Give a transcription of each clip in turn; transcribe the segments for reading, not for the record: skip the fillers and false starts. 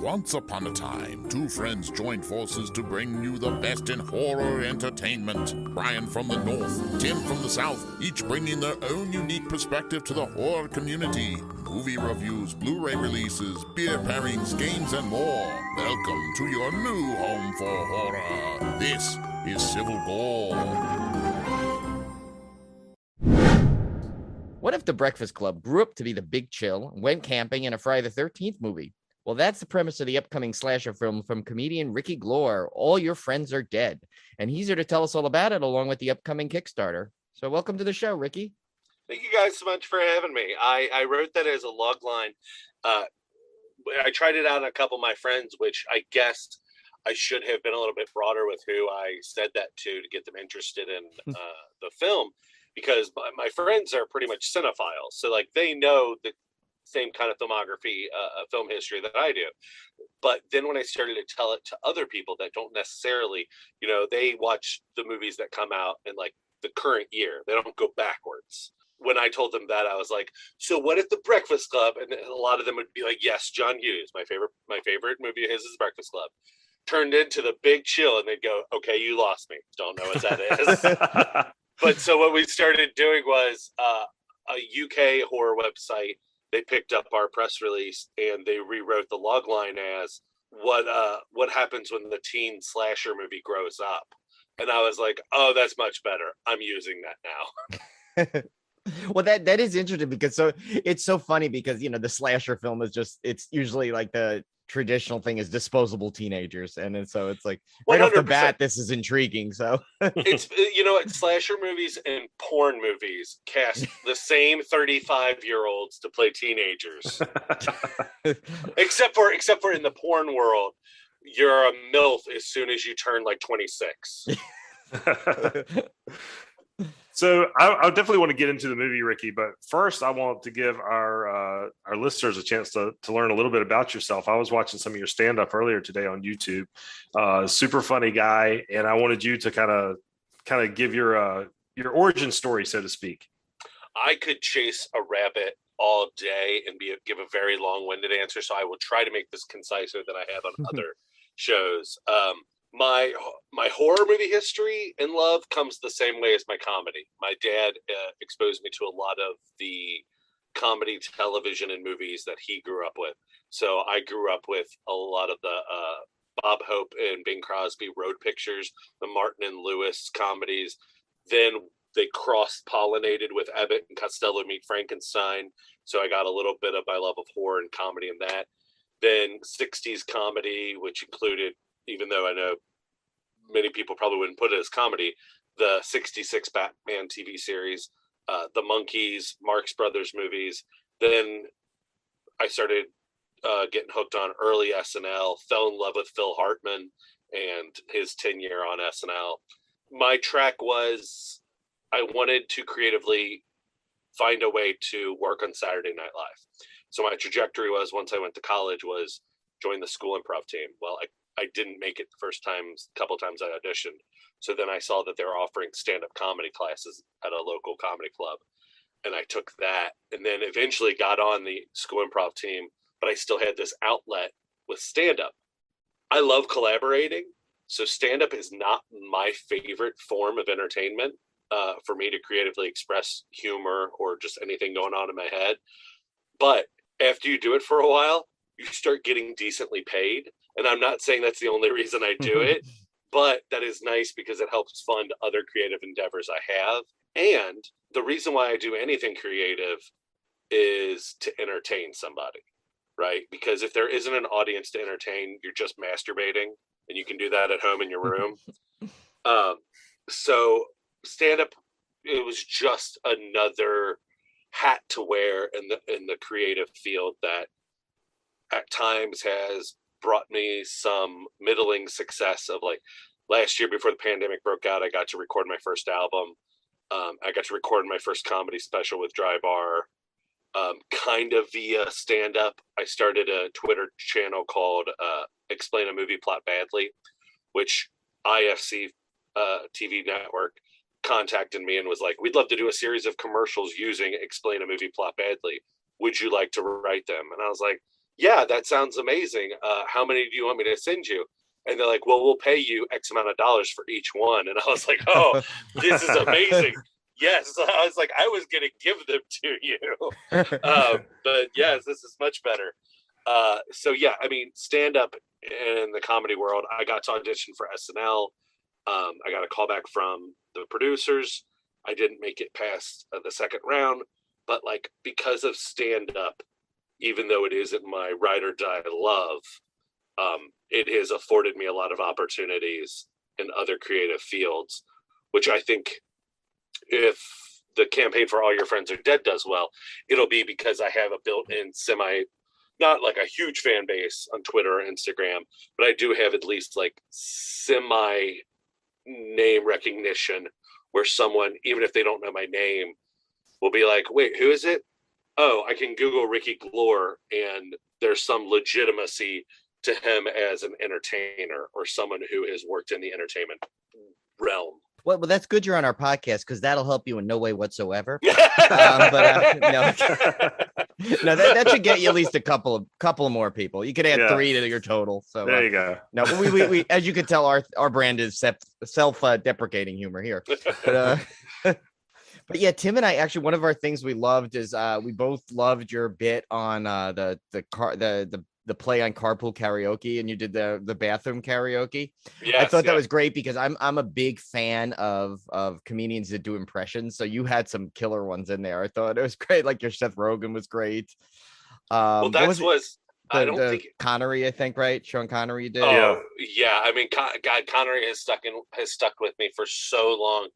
Once upon a time, two friends joined forces to bring you the best in horror entertainment. Brian from the north, Tim from the south, each bringing their own unique perspective to the horror community. Movie reviews, Blu-ray releases, beer pairings, games, and more. Welcome to your new home for horror. This is Civil Gore. What if The Breakfast Club grew up to be The Big Chill, went camping in a Friday the 13th movie? Well, that's the premise of the upcoming slasher film from comedian Ricky Glore, All Your Friends Are Dead. And he's here to tell us all about it, along with the upcoming Kickstarter. So welcome to the show, Ricky. Thank you guys so much for having me. I wrote that as a log line. I tried it out on a couple of my friends, which I guessed I should have been a little bit broader with who I said that to get them interested in the film, because my friends are pretty much cinephiles. So like they know the same kind of filmography, film history that I do. But then when I started to tell it to other people that don't necessarily, they watch the movies that come out in like the current year. They don't go backwards. When I told them that, I was like, so what if The Breakfast Club? And a lot of them would be like, yes, John Hughes, my favorite movie of his is Breakfast Club. Turned into The Big Chill, and they'd go, okay, you lost me. Don't know what that is. But so what we started doing was a UK horror website. They picked up our press release and they rewrote the log line as what happens when the teen slasher movie grows up. And I was like, oh, that's much better. I'm using that now. Well, that is interesting because it's so funny because, the slasher film is it's usually like the traditional thing is disposable teenagers. And then so it's like right 100%. Off the bat, this is intriguing. So it's, slasher movies and porn movies cast the same 35-year-olds to play teenagers. except for in the porn world, you're a MILF as soon as you turn like 26. So I definitely want to get into the movie, Ricky, but first I want to give our listeners a chance to learn a little bit about yourself. I was watching some of your stand-up earlier today on YouTube. Super funny guy, and I wanted you to kind of give your origin story, so to speak. I could chase a rabbit all day and give a very long-winded answer, so I will try to make this conciser than I have on other shows. My horror movie history and love comes the same way as my comedy. My dad exposed me to a lot of the comedy television and movies that he grew up with. So I grew up with a lot of the Bob Hope and Bing Crosby road pictures, the Martin and Lewis comedies. Then they cross-pollinated with Abbott and Costello Meet Frankenstein. So I got a little bit of my love of horror and comedy in that. Then 60s comedy, which included, even though I know many people probably wouldn't put it as comedy, the 66 Batman TV series, the Monkees, Marx Brothers movies. Then I started getting hooked on early SNL, fell in love with Phil Hartman and his tenure on SNL. My track was I wanted to creatively find a way to work on Saturday Night Live. So my trajectory was, once I went to college, was join the school improv team. Well, I didn't make it the first couple times I auditioned. So then I saw that they were offering stand-up comedy classes at a local comedy club. And I took that and then eventually got on the school improv team, but I still had this outlet with stand-up. I love collaborating. So stand-up is not my favorite form of entertainment for me to creatively express humor or just anything going on in my head. But after you do it for a while, you start getting decently paid. And I'm not saying that's the only reason I do it, but that is nice because it helps fund other creative endeavors I have. And the reason why I do anything creative is to entertain somebody, right? Because if there isn't an audience to entertain, you're just masturbating, and you can do that at home in your room. So stand-up, it was just another hat to wear in the creative field that at times has brought me some middling success. Of like last year before the pandemic broke out, I got to record my first album. I got to record my first comedy special with Dry Bar, kind of via stand-up. I started a Twitter channel called Explain a Movie Plot Badly, which IFC TV network contacted me and was like, we'd love to do a series of commercials using Explain a Movie Plot Badly. Would you like to write them? And I was like, yeah, that sounds amazing. How many do you want me to send you? And they're like, well, we'll pay you X amount of dollars for each one. And I was like, oh, this is amazing. Yes. I was like, I was going to give them to you. But yes, this is much better. So yeah, I mean, stand up in the comedy world, I got to audition for SNL. I got a call back from the producers. I didn't make it past the second round, but like, because of stand up, even though it isn't my ride or die love, it has afforded me a lot of opportunities in other creative fields, which I think if the campaign for All Your Friends Are Dead does well, it'll be because I have a built-in not like a huge fan base on Twitter or Instagram, but I do have at least like semi name recognition where someone, even if they don't know my name, will be like, wait, who is it? Oh, I can Google Ricky Glore and there's some legitimacy to him as an entertainer or someone who has worked in the entertainment realm. Well, that's good you're on our podcast because that'll help you in no way whatsoever. No, that should get you at least a couple of more people. You could add 3 to your total. So there you go. No, we as you can tell, our brand is self-deprecating humor here. But yeah, Tim and I actually, one of our things we loved is we both loved your bit on the play on carpool karaoke, and you did the bathroom karaoke. Yes, I thought that was great because I'm a big fan of comedians that do impressions. So you had some killer ones in there. I thought it was great. Like your Seth Rogen was great. Well, I don't think Connery, I think, right? Sean Connery did. Oh yeah. I mean, God, Connery has stuck with me for so long,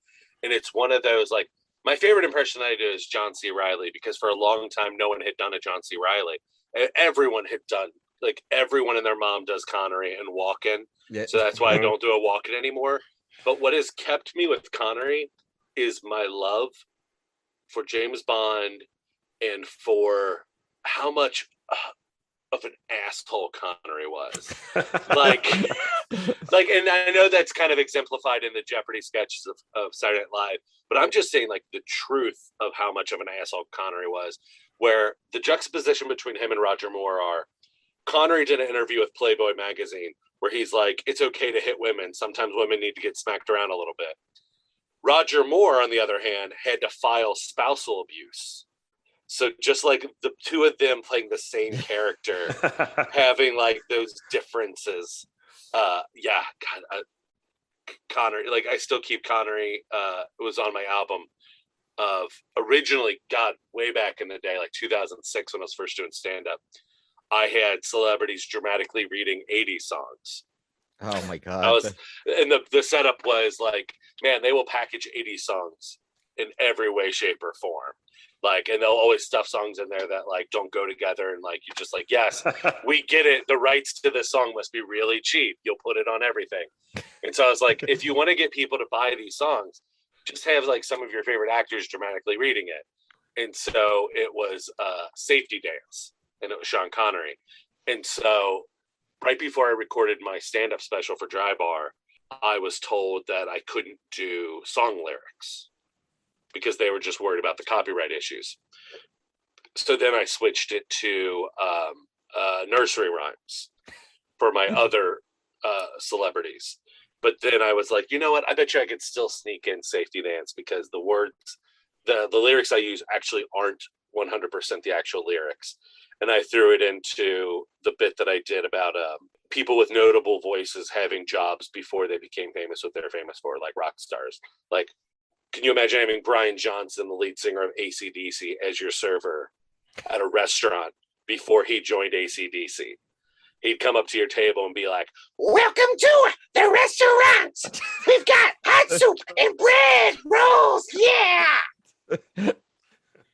and it's one of those like my favorite impression I do is John C. Reilly because for a long time no one had done a John C. Reilly. Everyone had done, like everyone and their mom does Connery and Walken. Yeah. So that's why I don't do a Walken anymore. But what has kept me with Connery is my love for James Bond and for how much of an asshole Connery was. like, and I know that's kind of exemplified in the Jeopardy sketches of Saturday Night Live, but I'm just saying like the truth of how much of an asshole Connery was, where the juxtaposition between him and Roger Moore are, Connery did an interview with Playboy magazine where he's like, it's okay to hit women. Sometimes women need to get smacked around a little bit. Roger Moore, on the other hand, had to file spousal abuse. So just like the two of them playing the same character, having like those differences. Connery, like I still keep Connery. It was on my album of originally, God, way back in the day, like 2006 when I was first doing stand-up. I had celebrities dramatically reading 80s songs. Oh my God. And the setup was like, man, they will package 80s songs in every way, shape, or form. Like, and they'll always stuff songs in there that like don't go together. And like, you're just like, yes, we get it. The rights to this song must be really cheap. You'll put it on everything. And so I was like, if you want to get people to buy these songs, just have like some of your favorite actors dramatically reading it. And so it was Safety Dance, and it was Sean Connery. And so right before I recorded my stand-up special for Dry Bar, I was told that I couldn't do song lyrics because they were just worried about the copyright issues. So then I switched it to nursery rhymes for my other celebrities. But then I was like, you know what? I bet you I could still sneak in Safety Dance because the words, the lyrics I use actually aren't 100% the actual lyrics. And I threw it into the bit that I did about people with notable voices having jobs before they became famous, what they're famous for, like rock stars. Like, can you imagine having Brian Johnson, the lead singer of AC/DC, as your server at a restaurant before he joined AC/DC? He'd come up to your table and be like, welcome to the restaurant. We've got hot soup and bread rolls. Yeah.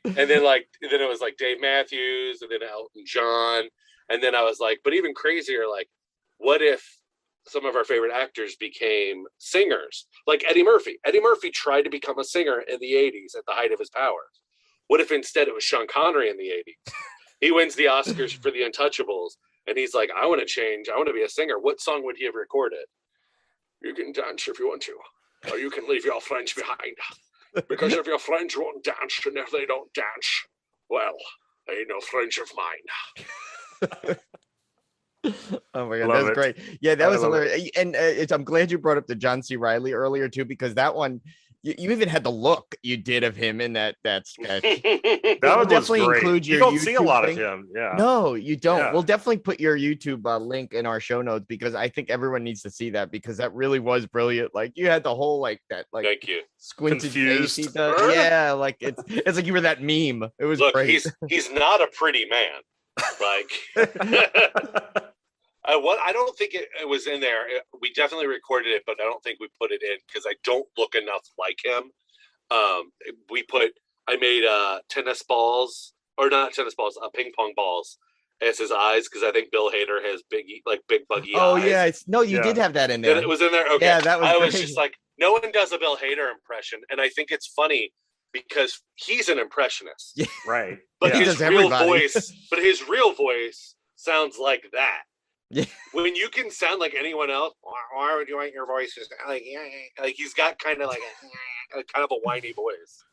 And then it was like Dave Matthews and then Elton John. And then I was like, but even crazier, like, what if some of our favorite actors became singers? Like Eddie Murphy. Eddie Murphy tried to become a singer in the 80s at the height of his powers. What if instead it was Sean Connery in the 80s? He wins the Oscars for The Untouchables. And he's like, I want to change. I want to be a singer. What song would he have recorded? You can dance if you want to, or you can leave your friends behind. Because if your friends won't dance, and if they don't dance, well, they ain't no friends of mine. Oh my god, Love that's it. great. Yeah, that I was love it. hilarious. And I'm glad you brought up the John C. Riley earlier too, because that one, you even had the look you did of him in that sketch. That We'll was definitely great. include You your don't see a YouTube lot thing. of him. Yeah. No, you don't. Yeah. We'll definitely put your YouTube link in our show notes because I think everyone needs to see that because that really was brilliant. Like you had the whole that Thank you. squinted face he Confused. does. Yeah, like it's like you were that meme. It was Look, great. he's not a pretty man. Like I don't think it was in there. We definitely recorded it, but I don't think we put it in because I don't look enough like him. I made tennis balls, or not tennis balls, ping pong balls as his eyes because I think Bill Hader has big buggy Oh eyes. yeah, no, you Yeah. did have that in there. It was in there. Okay, Yeah, that was I was great. just like, no one does a Bill Hader impression, and I think it's funny because he's an impressionist. Yeah. Right. But He his does real everybody. his real voice sounds like that. Yeah. When you can sound like anyone else, why would you want your voice? Like he's got kind of like a kind of a whiny voice.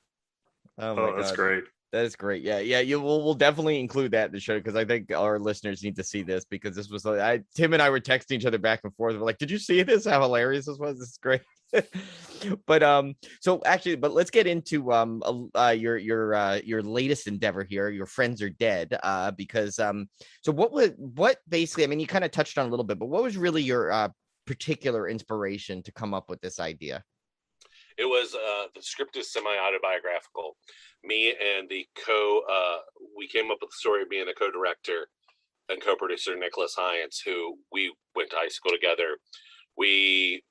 Oh my Oh, god, that's great. That is great. Yeah, yeah. We'll definitely include that in the show because I think our listeners need to see this because this was Tim and I were texting each other back and forth. We're like, "Did you see this? How hilarious this was! This is great." But so actually, but let's get into your latest endeavor here. Your friends are dead. Because so what basically? I mean, you kind of touched on a little bit, but what was really your particular inspiration to come up with this idea? It was the script is semi-autobiographical. Me and we came up with the story of me and the co-director and co-producer Nicholas Hines, who we went to high school together. We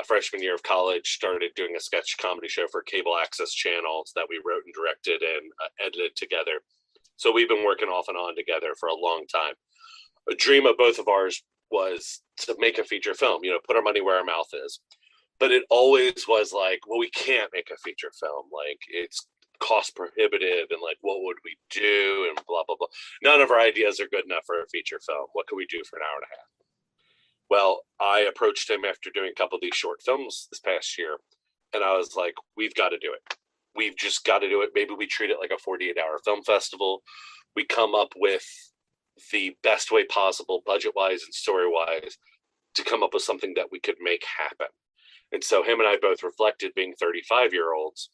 freshman year of college started doing a sketch comedy show for cable access channels that we wrote and directed and edited together. So we've been working off and on together for a long time. A dream of both of ours was to make a feature film, put our money where our mouth is. But it always was like, well, we can't make a feature film. Like, it's cost prohibitive, and like, what would we do? And blah, blah, blah. None of our ideas are good enough for a feature film. What can we do for an hour and a half? Well, I approached him after doing a couple of these short films this past year, and I was like, we've got to do it. We've just got to do it. Maybe we treat it like a 48-hour film festival. We come up with the best way possible, budget-wise and story-wise, to come up with something that we could make happen. And so him and I both reflected, being 35-year-olds,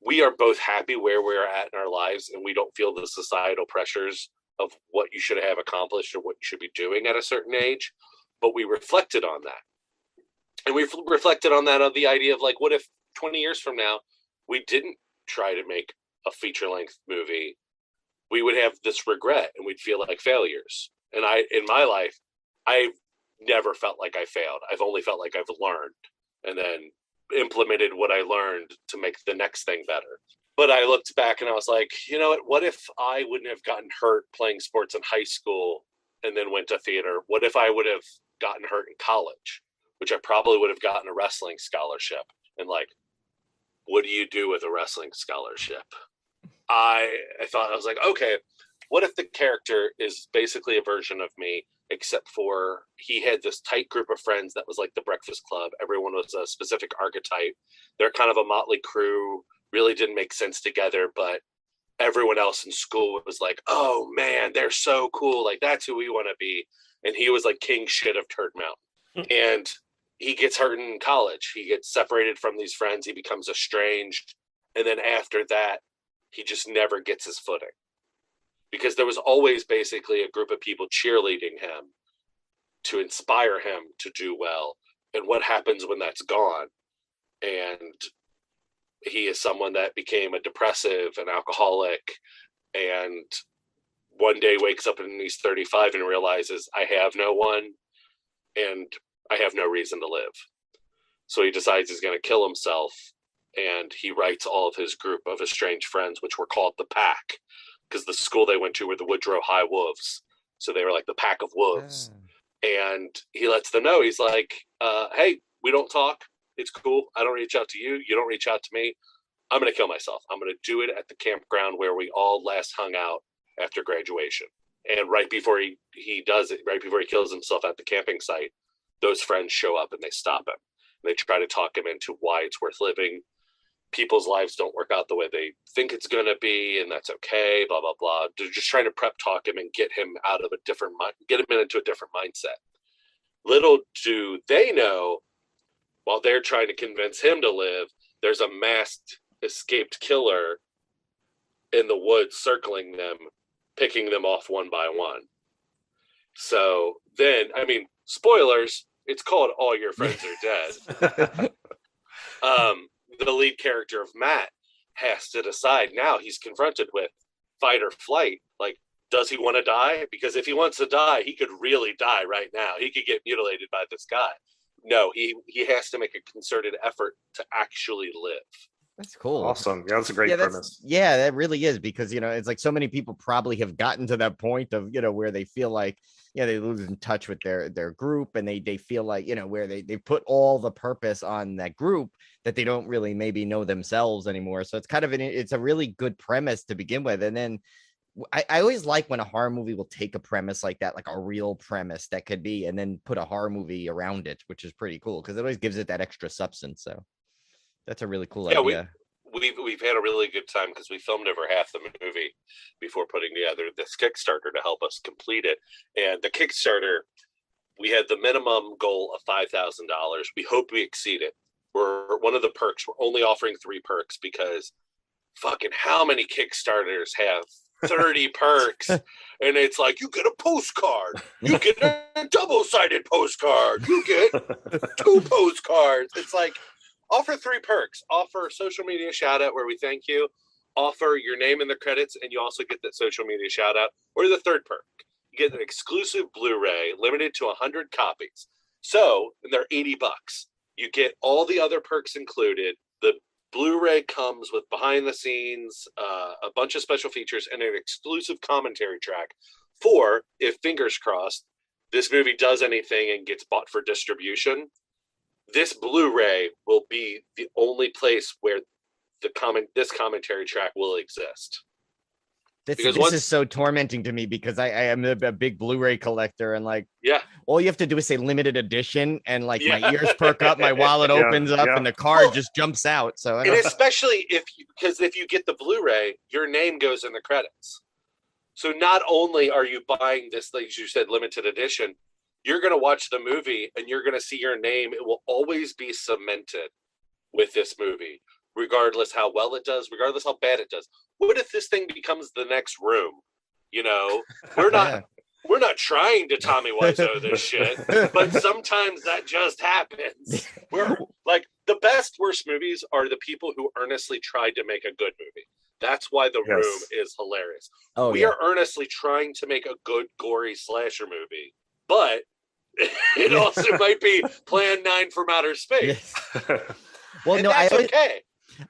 we are both happy where we're at in our lives, and we don't feel the societal pressures of what you should have accomplished or what you should be doing at a certain age. But we reflected on that. And we reflected on that, of the idea of like, what if 20 years from now, we didn't try to make a feature-length movie? We would have this regret and we'd feel like failures. And in my life, I've never felt like I failed. I've only felt like I've learned and then implemented what I learned to make the next thing better. But I looked back and I was like, you know what if I wouldn't have gotten hurt playing sports in high school and then went to theater? What if I would have gotten hurt in college, which I probably would have gotten a wrestling scholarship? And like, what do you do with a wrestling scholarship? I thought, I was like, okay, what if the character is basically a version of me, except for he had this tight group of friends that was like the Breakfast Club. Everyone was a specific archetype. They're kind of a motley crew, really didn't make sense together, but everyone else in school was like, oh man, they're so cool. Like, that's who we want to be. And he was like king shit of Turd Mountain. And he gets hurt in college. He gets separated from these friends. He becomes estranged. And then after that, he just never gets his footing. Because there was always basically a group of people cheerleading him to inspire him to do well. And what happens when that's gone? And he is someone that became a depressive, an alcoholic, and one day wakes up and he's 35 and realizes, I have no one and I have no reason to live. So he decides he's going to kill himself, and he writes all of his group of estranged friends, which were called the Pack, because the school they went to were the Woodrow High Wolves. So they were like the Pack of Wolves. And he lets them know, he's like, hey, we don't talk. It's cool. I don't reach out to you. You don't reach out to me. I'm going to kill myself. I'm going to do it at the campground where we all last hung out after graduation. And right before he does it, right before he kills himself at the camping site, those friends show up and they stop him. And they try to talk him into why it's worth living. people's lives don't work out the way they think it's going to be, and that's okay, blah, blah, blah. They're just trying to prep talk him and get him out of a different mind, get him into a different mindset. Little do they know, while they're trying to convince him to live, there's a masked escaped killer in the woods circling them, picking them off one by one. So then, I mean, spoilers, it's called All Your Friends Are Dead. The lead character of Matt has to decide now. He's confronted with fight or flight. Like, does he want to die? Because if he wants to die, he could really die right now. He could get mutilated by this guy. No, he has to make a concerted effort to actually live. That's cool. Awesome. Yeah, that's a great premise. Yeah, that really is, because, you know, it's like so many people probably have gotten to that point of, you know, where they feel like, yeah, they lose in touch with their group, and they feel like, you know, where they put all the purpose on that group that they don't really maybe know themselves anymore. So it's kind of it's a really good premise to begin with. And then I always like when a horror movie will take a premise like that, like a real premise that could be, and then put a horror movie around it, which is pretty cool because it always gives it that extra substance. So that's a really cool idea. We've had a really good time because we filmed over half the movie before putting together this Kickstarter to help us complete it. And the Kickstarter, we had the minimum goal of $5,000. We hope we exceed it. We're one of the perks. We're only offering 3 perks because fucking how many Kickstarters have 30 perks? And it's like, you get a postcard, you get a double-sided postcard, you get 2 postcards. It's like, offer 3 perks. Offer social media shout out where we thank you. Offer your name in the credits, and you also get that social media shout out. Or the third perk, you get an exclusive Blu-ray limited to 100 copies. So, and they're $80. You get all the other perks included. The Blu-ray comes with behind the scenes, a bunch of special features, and an exclusive commentary track for, if fingers crossed, this movie does anything and gets bought for distribution. This Blu-ray will be the only place where this commentary track will exist. This is so tormenting to me because I am a big Blu-ray collector, and like, yeah, all you have to do is say limited edition, and like my ears perk up, my wallet opens up, and the card just jumps out. So, and especially if you get the Blu-ray, your name goes in the credits. So not only are you buying this, like you said, limited edition, you're going to watch the movie and you're going to see your name. It will always be cemented with this movie, regardless how well it does, regardless how bad it does. What if this thing becomes the next Room? You know, we're not trying to Tommy Wiseau this shit, but sometimes that just happens. We're like, the best worst movies are the people who earnestly tried to make a good movie. That's why The Room is hilarious. We are earnestly trying to make a good gory slasher movie, but it also might be Plan 9 from outer space. Well, and no, that's okay.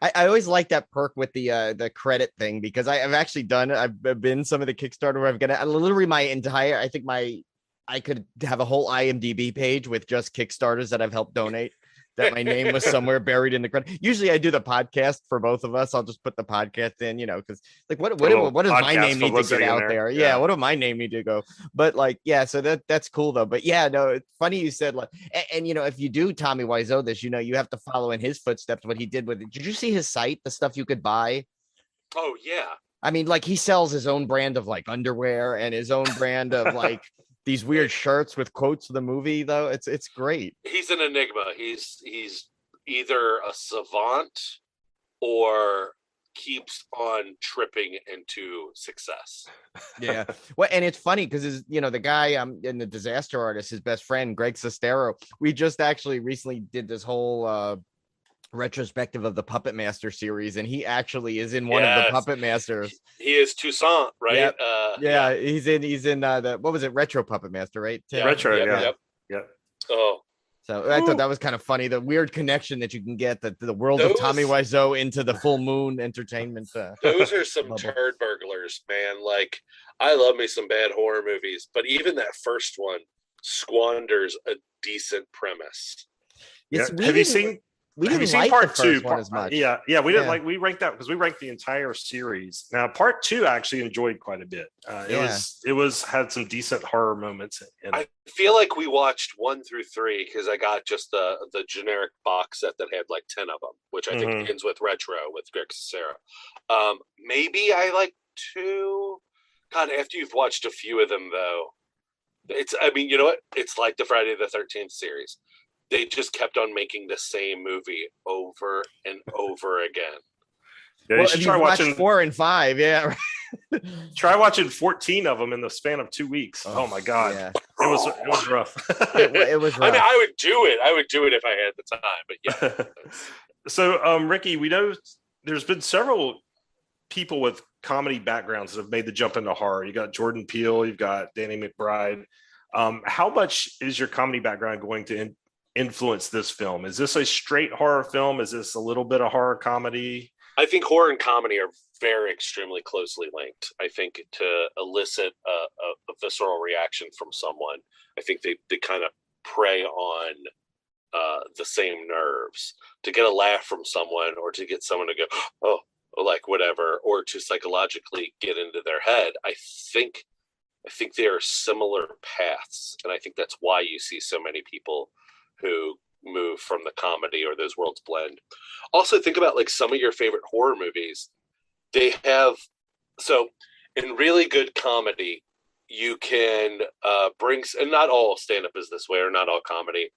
I always like that perk with the credit thing, because I've actually I've been some of the Kickstarter where literally my entire, I could have a whole IMDb page with just Kickstarters that I've helped donate, that my name was somewhere buried in the credit. Usually I do the podcast for both of us. I'll just put the podcast in, you know, because like what does my name need to get out there? Yeah, what do my name need to go? But like, yeah, so that's cool though. But yeah, no, it's funny you said like, and you know, if you do Tommy Wiseau this, you know, you have to follow in his footsteps what he did with it. Did you see his site, the stuff you could buy? Oh yeah. I mean, like, he sells his own brand of like underwear and his own brand of like these weird shirts with quotes of the movie, though. It's great. He's an enigma. He's either a savant or keeps on tripping into success. Yeah. Well, and it's funny because the guy in the Disaster Artist, his best friend, Greg Sestero, we just actually recently did this whole retrospective of the Puppet Master series, and he actually is in one of the Puppet Masters. He is Toussaint, right? Yep. He's in the, what was it, Retro Puppet Master, right? Retro. Yeah. Oh, so I thought that was kind of funny, the weird connection that you can get, the world of Tommy Wiseau into the Full Moon Entertainment. Those are some turd burglars, man. Like, I love me some bad horror movies, but even that first one squanders a decent premise. Have you seen we Have you didn't seen like part the two? first one as much. Yeah, we didn't Yeah. like. We ranked that because we ranked the entire series. Now, part two I actually enjoyed quite a bit. It was had some decent horror moments in I it. feel like we watched 1 through 3 because I got just the generic box set that had like 10 of them, which I think ends with Retro with Greg Sestero. Maybe I like 2. God, after you've watched a few of them though, I mean, you know what? It's like the Friday the 13th series. They just kept on making the same movie over and over again. Yeah, Well, you should if try you've watched watching 4 and 5, yeah. Try watching 14 of them in the span of 2 weeks. Oh my god, Yeah. it was rough. It was rough. I mean, I would do it. I would do it if I had the time. But yeah. So, Ricky, we know there's been several people with comedy backgrounds that have made the jump into horror. You got Jordan Peele, you've got Danny McBride. How much is your comedy background going to influence this film? Is this a straight horror film? Is this a little bit of horror comedy? I think horror and comedy are very extremely closely linked. I think to elicit a visceral reaction from someone, I think they kind of prey on the same nerves. To get a laugh from someone, or to get someone to go, oh, like whatever, or to psychologically get into their head, I think they are similar paths, and I think that's why you see so many people who move from the comedy or those worlds blend. Also, think about like some of your favorite horror movies. They have, so in really good comedy, you can bring, and not all stand-up is this way, or not all comedy.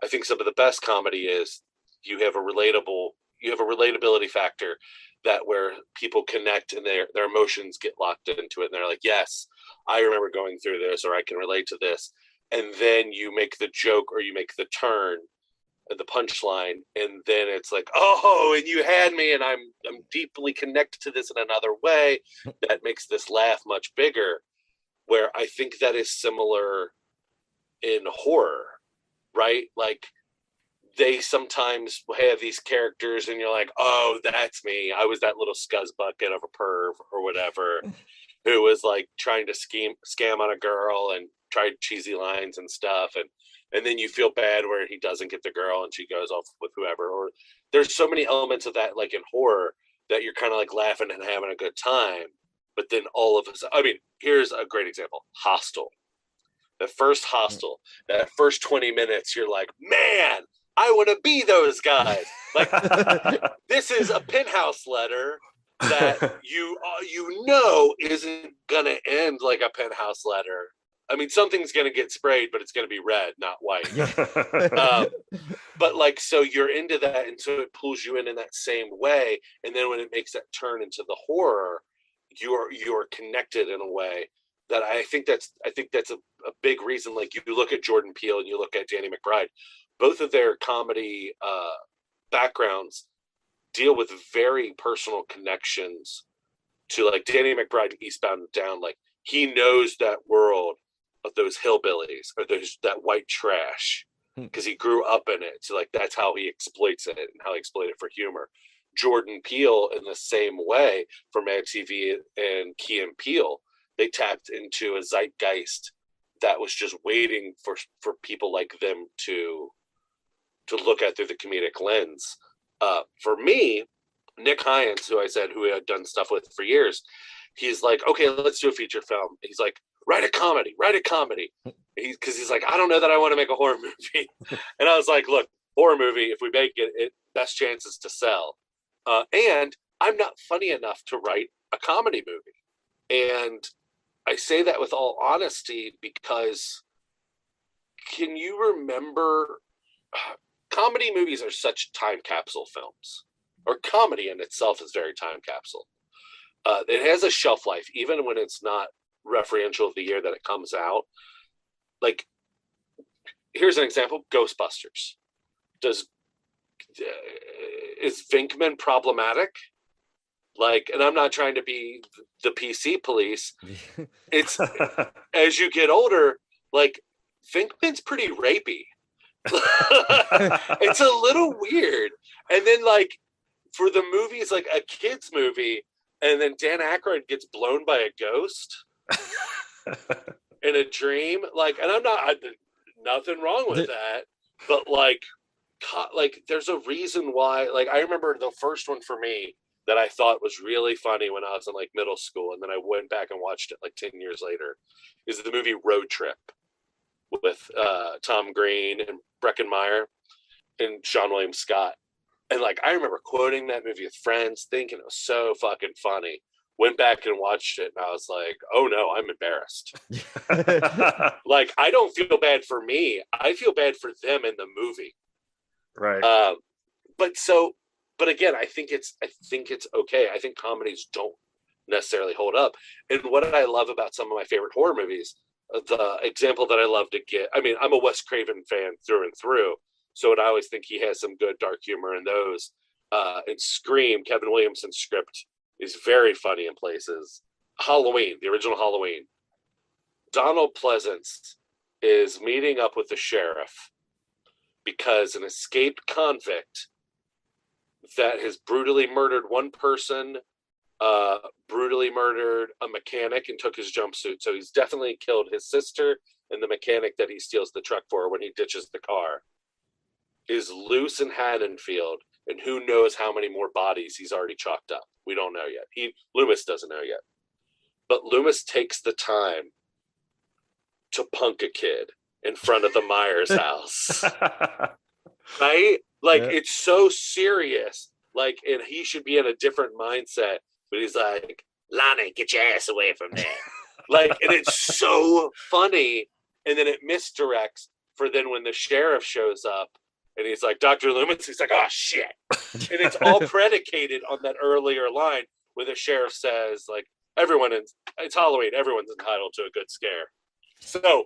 I think some of the best comedy is you have a relatability factor, that where people connect and their emotions get locked into it, and they're like, yes, I remember going through this, or I can relate to this. And then you make the joke, or you make the turn, the punchline, and then it's like, oh, and you had me, and I'm deeply connected to this in another way that makes this laugh much bigger. Where I think that is similar in horror, right? Like, they sometimes have these characters and you're like, oh, that's me. I was that little scuzz bucket of a perv or whatever who was like trying to scam on a girl and tried cheesy lines and stuff. And then you feel bad where he doesn't get the girl and she goes off with whoever. Or there's so many elements of that, like in horror, that you're kind of like laughing and having a good time. But then all of us, I mean, here's a great example. Hostel. The first Hostel, that first 20 minutes, you're like, man, I want to be those guys. Like, this is a penthouse letter that you isn't gonna end like a penthouse letter. I mean, something's gonna get sprayed, but it's gonna be red, not white. But like, so you're into that, and so it pulls you in that same way. And then when it makes that turn into the horror, you're connected in a way that I think that's a big reason. Like, you look at Jordan Peele and you look at Danny McBride. Both of their comedy backgrounds deal with very personal connections to, like, Danny McBride in Eastbound and Down. Like, he knows that world of those hillbillies, or that white trash, because he grew up in it. So like, that's how he exploits it and how he exploits it for humor. Jordan Peele, in the same way, for Mad TV and Key and Peele, they tapped into a zeitgeist that was just waiting for people like them to look at through the comedic lens. For me, Nick Hines, who I said who I had done stuff with for years, he's like, okay, let's do a feature film. He's like, write a comedy. Because he's like, I don't know that I want to make a horror movie. And I was like, look, horror movie, if we make it, best chances to sell. And I'm not funny enough to write a comedy movie. And I say that with all honesty, because can you remember, comedy movies are such time capsule films, or comedy in itself is very time capsule. It has a shelf life, even when it's not referential of the year that it comes out. Like, here's an example: Ghostbusters. Is Venkman problematic? Like, and I'm not trying to be the PC police. It's, as you get older, like, Venkman's pretty rapey. It's a little weird. And then, like, for the movies, like a kid's movie, and then Dan Aykroyd gets blown by a ghost in a dream. Like, and nothing wrong with that, but like, like there's a reason why. Like I remember the first one for me that I thought was really funny when I was in like middle school, and then I went back and watched it like 10 years later, is the movie Road Trip with Tom Green and Breckin Meyer and Sean William Scott. And like I remember quoting that movie with friends, thinking it was so fucking funny. Went back and watched it, and I was like, "Oh no, I'm embarrassed." Like I don't feel bad for me; I feel bad for them in the movie. Right. But again, I think it's okay. I think comedies don't necessarily hold up. And what I love about some of my favorite horror movies, the example that I love to get, I mean, I'm a Wes Craven fan through and through, so I always think he has some good dark humor in those. And Scream, Kevin Williamson's script is very funny in places. Halloween, the original Halloween. Donald Pleasance is meeting up with the sheriff because an escaped convict that has brutally murdered one person, brutally murdered a mechanic and took his jumpsuit. So he's definitely killed his sister and the mechanic that he steals the truck for when he ditches the car, is loose in Haddonfield, and who knows how many more bodies he's already chalked up. We don't know yet. Loomis doesn't know yet. But Loomis takes the time to punk a kid in front of the Myers house. Right? Like, it's so serious. Like, and he should be in a different mindset. But he's like, Lonnie, get your ass away from there. Like, and it's so funny. And then it misdirects for then when the sheriff shows up and he's like, Dr. Loomis, he's like, oh, shit. And it's all predicated on that earlier line where the sheriff says, like, it's Halloween. Everyone's entitled to a good scare. So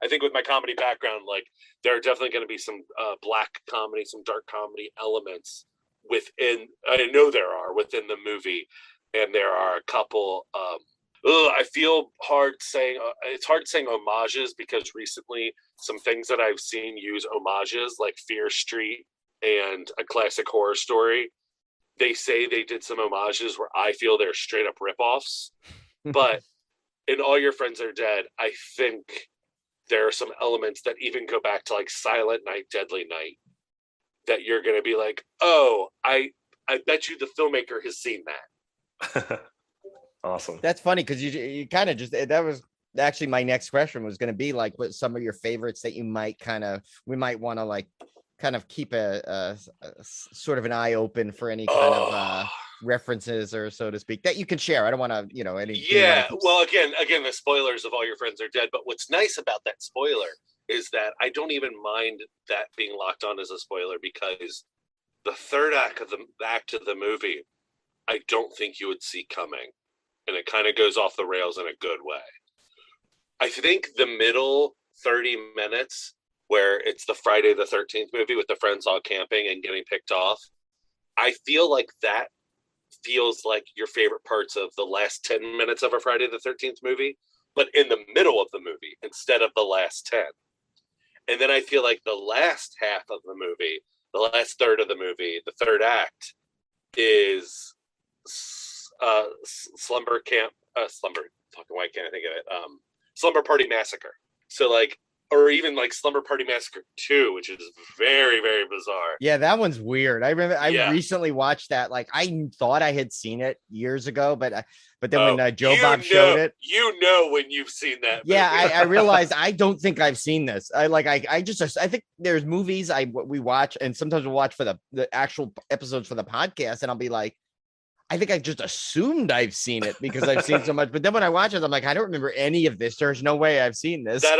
I think with my comedy background, like, there are definitely going to be some black comedy, some dark comedy elements within, I know there are within the movie. And there are a couple, I feel it's hard saying homages because recently some things that I've seen use homages like Fear Street and A Classic Horror Story. They say they did some homages where I feel they're straight up ripoffs. But in All Your Friends Are Dead, I think there are some elements that even go back to like Silent Night, Deadly Night that you're going to be like, oh, I bet you the filmmaker has seen that. Awesome. That's funny because you kind of just, that was actually my next question was going to be like what some of your favorites that we might want to like kind of keep a sort of an eye open for any kind of references or so to speak that you can share. I don't want to, any. Yeah. Well, again, the spoilers of All Your Friends Are Dead. But what's nice about that spoiler is that I don't even mind that being locked on as a spoiler because the third act of the movie, I don't think you would see coming. And it kind of goes off the rails in a good way. I think the middle 30 minutes where it's the Friday the 13th movie with the friends all camping and getting picked off, I feel like that feels like your favorite parts of the last 10 minutes of a Friday the 13th movie, but in the middle of the movie instead of the last 10. And then I feel like the last half of the movie, the last third of the movie, the third act is Slumber. Fucking why can't I think of it? Slumber Party Massacre. So like, or even like Slumber Party Massacre 2, which is very, very bizarre. Yeah, that one's weird. I remember I recently watched that. Like I thought I had seen it years ago, but then when Joe Bob showed it, when you've seen that. Yeah, I realized I don't think I've seen this. I think there's movies we watch, and sometimes we'll watch for the actual episodes for the podcast, and I'll be like, I think I just assumed I've seen it because I've seen so much. But then when I watch it, I'm like, I don't remember any of this. There's no way I've seen this. That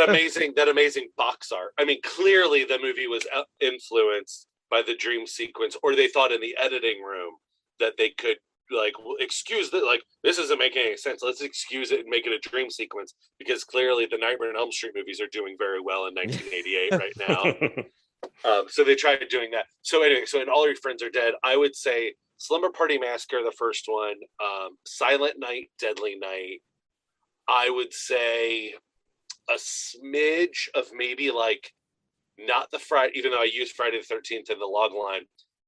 amazing box art. I mean, clearly the movie was influenced by the dream sequence, or they thought in the editing room that they could like excuse that. Like, this isn't making any sense. Let's excuse it and make it a dream sequence because clearly the Nightmare on Elm Street movies are doing very well in 1988 right now. So they tried doing that. So anyway, so in All Your Friends Are Dead, I would say Slumber Party Massacre, the first one, Silent Night, Deadly Night. I would say a smidge of maybe like not the Friday, even though I use Friday the 13th in the log line.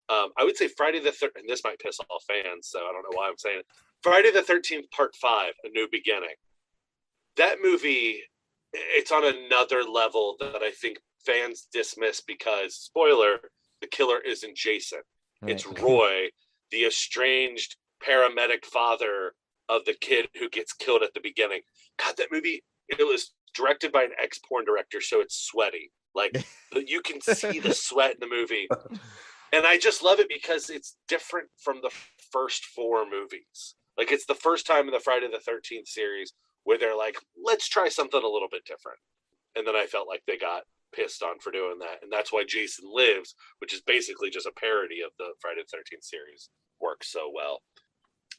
I would say Friday the 13th, and this might piss off fans, so I don't know why I'm saying it. Friday the 13th, Part 5, A New Beginning. That movie, it's on another level that I think fans dismiss because, spoiler, the killer isn't Jason. Right. It's Roy, the estranged paramedic father of the kid who gets killed at the beginning. God, that movie, it was directed by an ex-porn director, so it's sweaty. Like, you can see the sweat in the movie. And I just love it because it's different from the first 4 movies. Like, it's the first time in the Friday the 13th series where they're like, let's try something a little bit different. And then I felt like they got pissed on for doing that. And that's why Jason Lives, which is basically just a parody of the Friday the 13th series, works so well.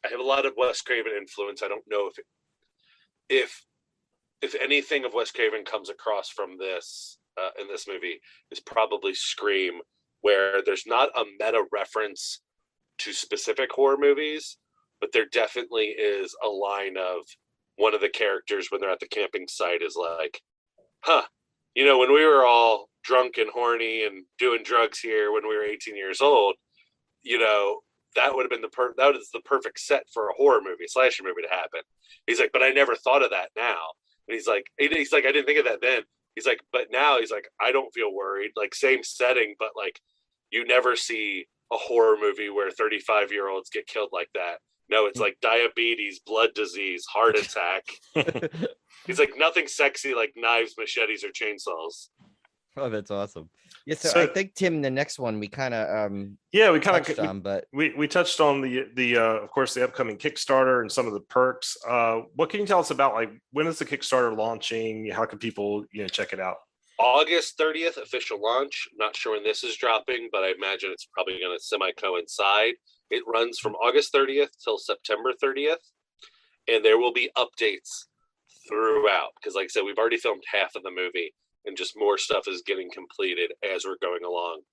I have a lot of Wes Craven influence. I don't know if anything of Wes Craven comes across from this in this movie is probably Scream, where there's not a meta reference to specific horror movies, but there definitely is a line of one of the characters when they're at the camping site is like, when we were all drunk and horny and doing drugs here when we were 18 years old, that would have been that is the perfect set for a horror movie, slasher movie to happen. He's like, but I never thought of that now. And he's like, I didn't think of that then. He's like, but now he's like, I don't feel worried. Like, same setting, but like, you never see a horror movie where 35-year-olds get killed like that. No, it's like diabetes, blood disease, heart attack. He's like, nothing sexy like knives, machetes, or chainsaws. Oh, that's awesome. Yeah, so I think, Tim, the next one we kind of we touched on, but we touched on the of course the upcoming Kickstarter and some of the perks. What can you tell us about, like, when is the Kickstarter launching? How can people check it out? August 30th official launch. Not sure when this is dropping, but I imagine it's probably going to semi coincide. It runs from August 30th till September 30th, and there will be updates throughout because, like I said, we've already filmed half of the movie. And just more stuff is getting completed as we're going along.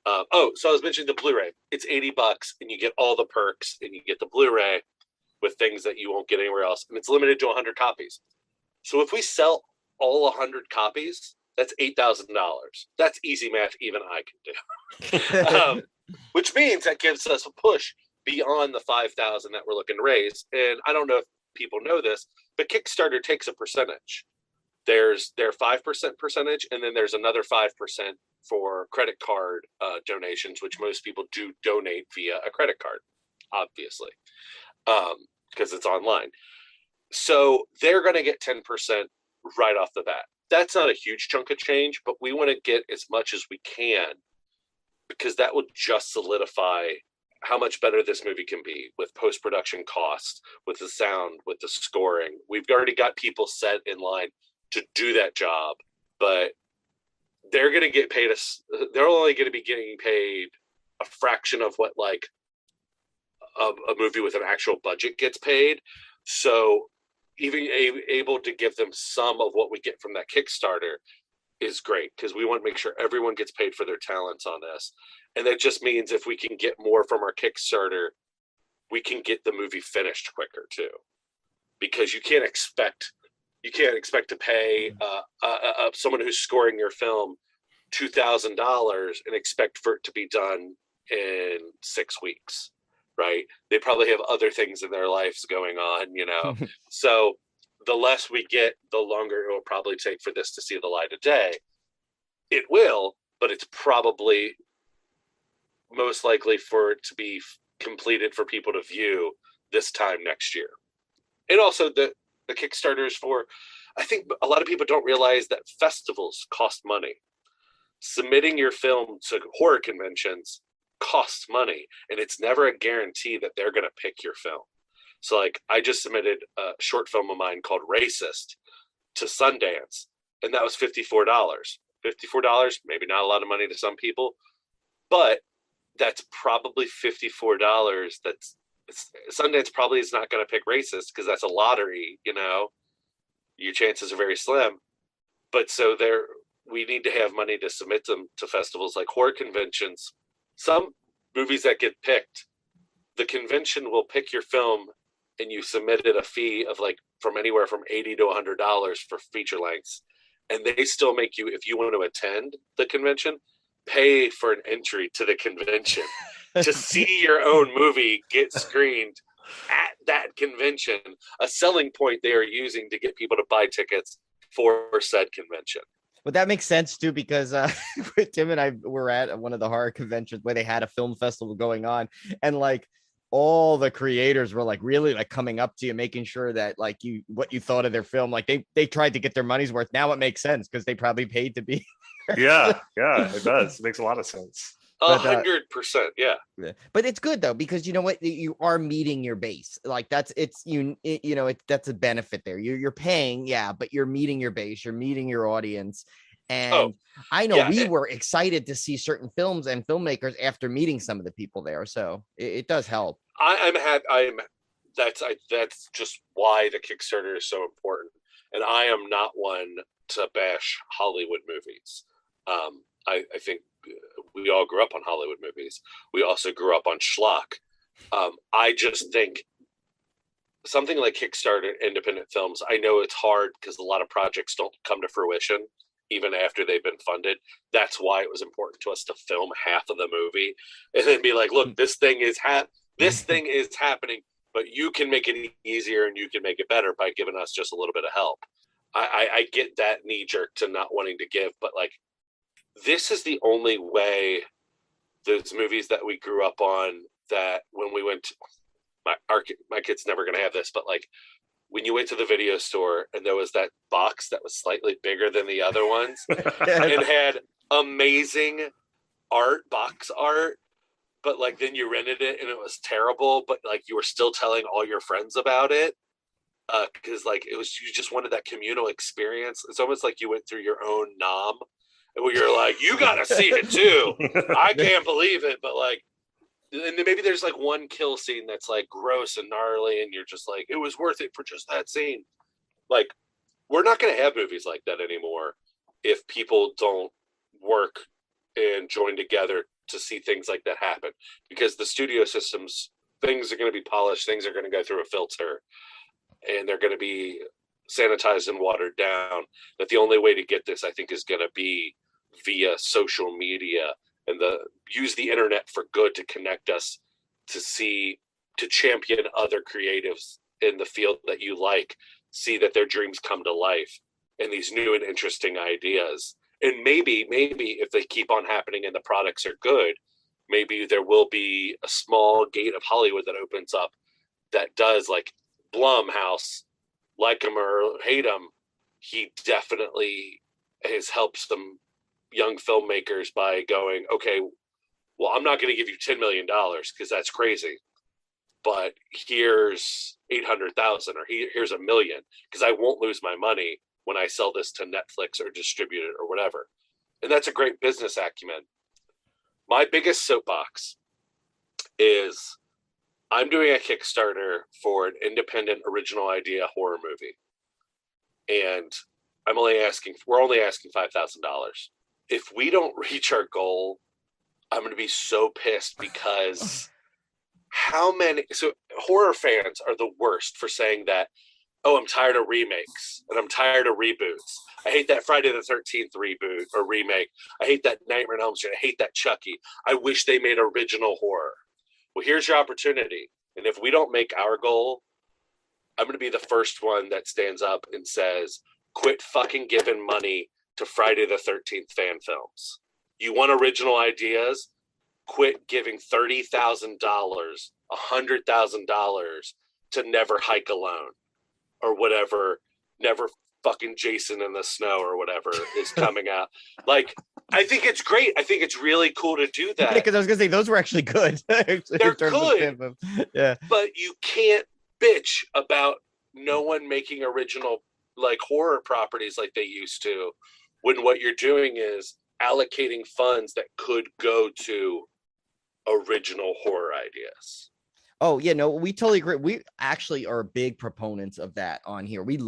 So I was mentioning the Blu-ray. It's $80, and you get all the perks, and you get the Blu-ray with things that you won't get anywhere else. And it's limited to 100 copies. So if we sell all 100 copies, that's $8,000. That's easy math even I can do. Which means that gives us a push beyond the 5,000 that we're looking to raise. And I don't know if people know this, but Kickstarter takes a percentage. There's their 5% percentage, and then there's another 5% for credit card donations, which most people do donate via a credit card, obviously, because it's online. So they're going to get 10% right off the bat. That's not a huge chunk of change, but we want to get as much as we can because that will just solidify how much better this movie can be with post-production costs, with the sound, with the scoring. We've already got people set in line to do that job, but they're going to get paid they're only going to be getting paid a fraction of what like a movie with an actual budget gets paid. So even able to give them some of what we get from that Kickstarter is great because we want to make sure everyone gets paid for their talents on this. And that just means if we can get more from our Kickstarter, we can get the movie finished quicker too, because you can't expect to pay someone who's scoring your film $2,000 and expect for it to be done in 6 weeks, right? They probably have other things in their lives going on, So the less we get, the longer it will probably take for this to see the light of day. It will, but it's probably most likely for it to be completed for people to view this time next year. And also the Kickstarter is for, I think a lot of people don't realize that festivals cost money. Submitting your film to horror conventions costs money, and it's never a guarantee that they're going to pick your film. So like I just submitted a short film of mine called Racist to Sundance, and that was $54. $54, maybe not a lot of money to some people, but that's probably $54 Sundance probably is not going to pick Racist because that's a lottery, your chances are very slim. But so we need to have money to submit them to festivals like horror conventions. Some movies that get picked, the convention will pick your film and you submitted a fee of like from anywhere from $80 to $100 for feature lengths. And they still make you, if you want to attend the convention, pay for an entry to the convention to see your own movie get screened at that convention, a selling point they are using to get people to buy tickets for said convention. But that makes sense too, because Tim and I were at one of the horror conventions where they had a film festival going on, and like all the creators were like really like coming up to you, making sure that like what you thought of their film. Like they tried to get their money's worth. Now it makes sense because they probably paid to be. Yeah, it does. It makes a lot of sense. 100%, yeah. But it's good though, because you know what, you are meeting your base. Like that's that's a benefit there. You're paying, yeah, but you're meeting your base, you're meeting your audience. And I know we were excited to see certain films and filmmakers after meeting some of the people there. So it does help. That's just why the Kickstarter is so important. And I am not one to bash Hollywood movies. I think we all grew up on Hollywood movies. We also grew up on schlock. I just think something like Kickstarter, independent films, I know it's hard because a lot of projects don't come to fruition even after they've been funded. That's why it was important to us to film half of the movie and then be like, look, this thing is happening, but you can make it easier and you can make it better by giving us just a little bit of help. I get that knee jerk to not wanting to give, but like, this is the only way those movies that we grew up on, that when we went to, my kid's never going to have this, but like when you went to the video store and there was that box that was slightly bigger than the other ones and had amazing box art, but like then you rented it and it was terrible, but like you were still telling all your friends about it. Because like you just wanted that communal experience. It's almost like you went through your own nom, where you're like, you gotta see it too. I can't believe it, but like, and maybe there's like one kill scene that's like gross and gnarly, and you're just like, it was worth it for just that scene. Like, we're not gonna have movies like that anymore if people don't work and join together to see things like that happen. Because the studio systems, things are gonna be polished, things are gonna go through a filter, and they're gonna be sanitized and watered down. That the only way to get this, I think, is gonna be via social media and use the internet for good to connect us to champion other creatives in the field that you like, see that their dreams come to life and these new and interesting ideas. And maybe if they keep on happening and the products are good, maybe there will be a small gate of Hollywood that opens up that does, like Blumhouse, like him or hate him, he definitely has helped some young filmmakers by going, okay, well, I'm not going to give you $10 million because that's crazy, but here's 800,000 or here's $1 million because I won't lose my money when I sell this to Netflix or distribute it or whatever. And that's a great business acumen. My biggest soapbox is I'm doing a Kickstarter for an independent original idea horror movie. And we're only asking $5,000. If we don't reach our goal, I'm going to be so pissed, because so horror fans are the worst for saying that, oh, I'm tired of remakes and I'm tired of reboots. I hate that Friday the 13th reboot or remake. I hate that Nightmare on Elm Street. I hate that Chucky. I wish they made original horror. Well, here's your opportunity. And if we don't make our goal, I'm going to be the first one that stands up and says, quit fucking giving money to Friday the 13th fan films. You want original ideas? Quit giving $30,000, $100,000 to Never Hike Alone or whatever, Never fucking Jason in the Snow or whatever is coming out. Like, I think it's great. I think it's really cool to do that. Because I was going to say, those were actually good. They're good. Yeah. But you can't bitch about no one making original like horror properties like they used to, when what you're doing is allocating funds that could go to original horror ideas. Oh yeah, no, we totally agree. We actually are big proponents of that on here. We've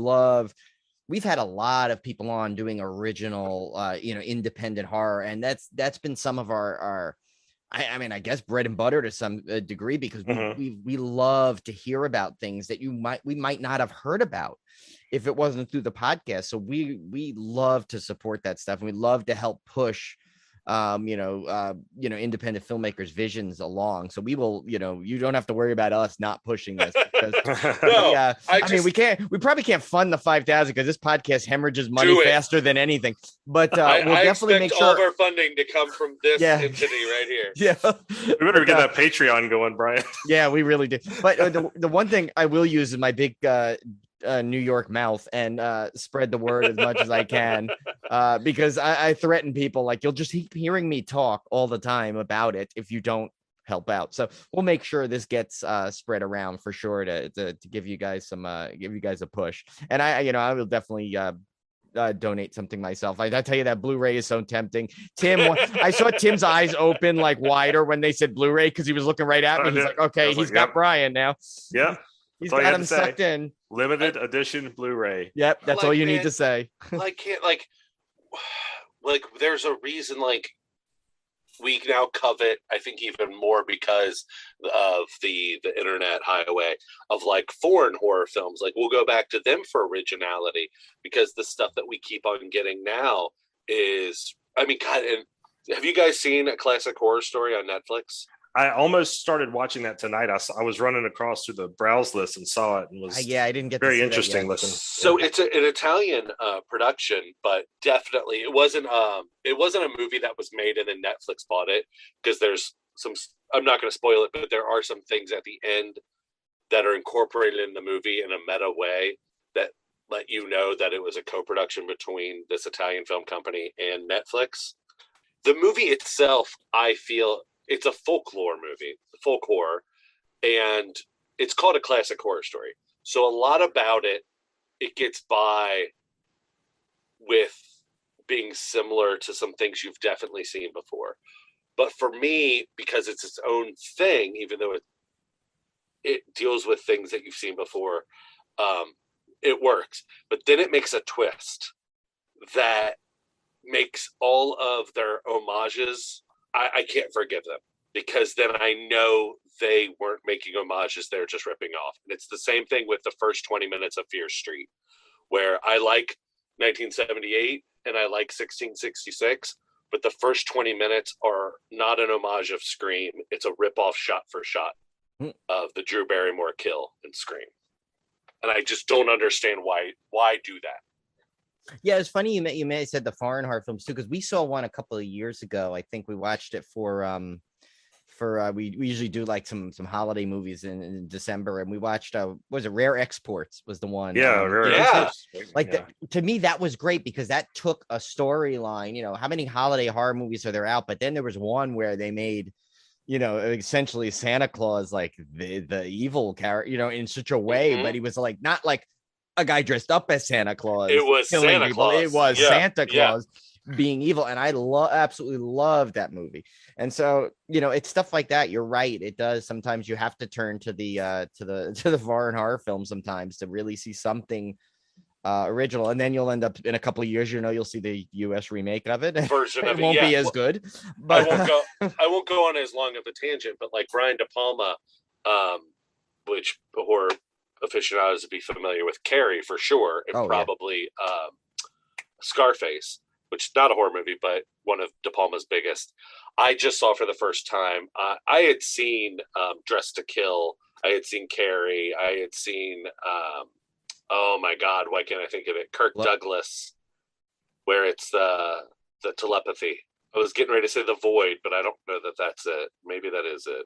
had a lot of people on doing original, independent horror, and that's been some of our I mean, I guess bread and butter to some degree, because we love to hear about things that we might not have heard about if it wasn't through the podcast. So we love to support that stuff, and we love to help push independent filmmakers' visions along. So we will, you don't have to worry about us not pushing this because No, we probably can't fund the 5,000 because this podcast hemorrhages money faster than anything. But we'll definitely make sure all of our funding to come from this entity right here. Yeah, we better get that Patreon going, Brian. Yeah, we really do. But the one thing I will use is my big New York mouth and spread the word as much as I can, because I threaten people like, you'll just keep hearing me talk all the time about it if you don't help out. So we'll make sure this gets spread around for sure to give you guys a push. And I will definitely donate something myself. I tell you, that Blu-ray is so tempting. Tim, I saw Tim's eyes open like wider when they said Blu-ray because he was looking right at me. He's like, okay, he's got Brian now. Yeah. He's got him sucked in. Limited edition Blu-ray. Yep, that's all you need to say. There's a reason we now covet, I think, even more because of the internet highway of foreign horror films. We'll go back to them for originality because the stuff that we keep on getting now is, God, and have you guys seen A Classic Horror Story on Netflix? I almost started watching that tonight. I was running across through the browse list and saw it and was I didn't get very interesting looking. So it's an Italian production, but definitely it wasn't a movie that was made and then Netflix bought it, because there's some, I'm not going to spoil it, but there are some things at the end that are incorporated in the movie in a meta way that let you know that it was a co-production between this Italian film company and Netflix. The movie itself, I feel, it's a folklore movie, folk horror, and it's called A Classic Horror Story. So a lot about it gets by with being similar to some things you've definitely seen before. But for me, because it's its own thing, even though it deals with things that you've seen before, it works. But then it makes a twist that makes all of their homages, I can't forgive them, because then I know they weren't making homages, they're just ripping off. And it's the same thing with the first 20 minutes of Fear Street, where I like 1978 and I like 1666, but the first 20 minutes are not an homage of Scream. It's a rip-off shot for shot of the Drew Barrymore kill in Scream. And I just don't understand why do that. Yeah, it's funny you may have said the foreign horror films too, because we saw one a couple of years ago. I think we watched it for we usually do some holiday movies in December, and we watched was it Rare Exports was the one. Rare Exports. To me that was great because that took a storyline. How many holiday horror movies are there out? But then there was one where they made essentially Santa Claus the evil character, in such a way, but he was not a guy dressed up as Santa Claus. It was Santa Claus. It was Santa Claus being evil, and I absolutely love that movie. And so it's stuff like that. You're right. It does. Sometimes you have to turn to the foreign horror film sometimes to really see something original, and then you'll end up in a couple of years. You'll see the U.S. remake of it. Version of it won't be as good. But I won't go on as long of a tangent. But Brian De Palma, which horror aficionados would be familiar with, Carrie for sure, and probably Scarface, which is not a horror movie, but one of De Palma's biggest. I just saw for the first time. I had seen Dressed to Kill. I had seen Carrie. I had seen, oh my God, why can't I think of it? Kirk Douglas, where it's the telepathy. I was getting ready to say The Void, but I don't know that that's it. Maybe that is it.